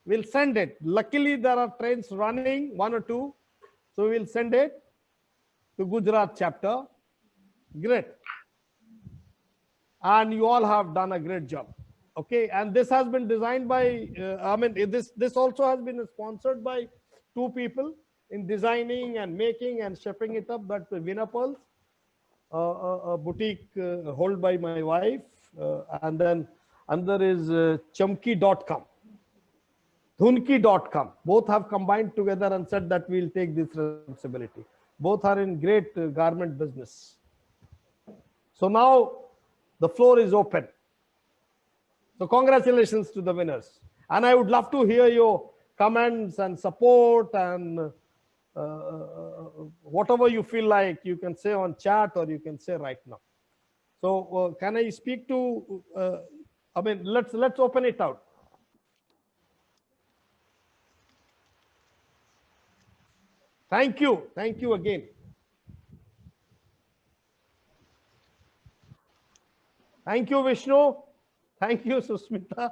We'll send it. Luckily, there are trains running, 1 or 2. So we'll send it to Gujarat chapter. Great. And you all have done a great job. Okay. And this has been designed by, this also has been sponsored by 2 people in designing and making and shipping it up. That's Veena Pearls, a boutique held by my wife. And then another is Chamki.com. Dhunki.com. Both have combined together and said that we'll take this responsibility. Both are in great garment business. So now the floor is open. So congratulations to the winners. And I would love to hear your comments and support and whatever you feel like, you can say on chat or you can say right now. So can I speak to, I mean, let's open it out. Thank you again. Thank you, Vishnu. Thank you, Susmita.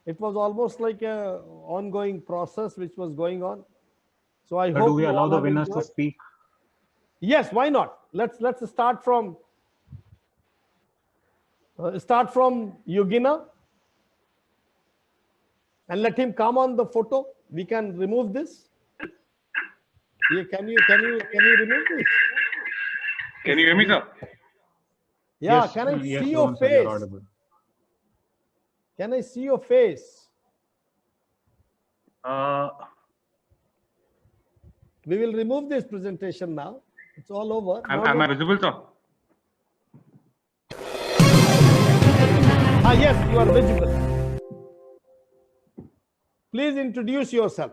It was almost like a ongoing process which was going on. So I Sir, hope do we you allow all the have winners to enjoyed. speak? Yes, why not? Let's start from Yogina and let him come on the photo. We can remove this. Yeah, can you remove this? Can you hear me, sir? Yeah, Yes, can I yes, see your Rohan sir, you're face? audible. Can I see your face? We will remove this presentation now. It's all over. Am I visible, sir? Yes, you are visible. Please introduce yourself.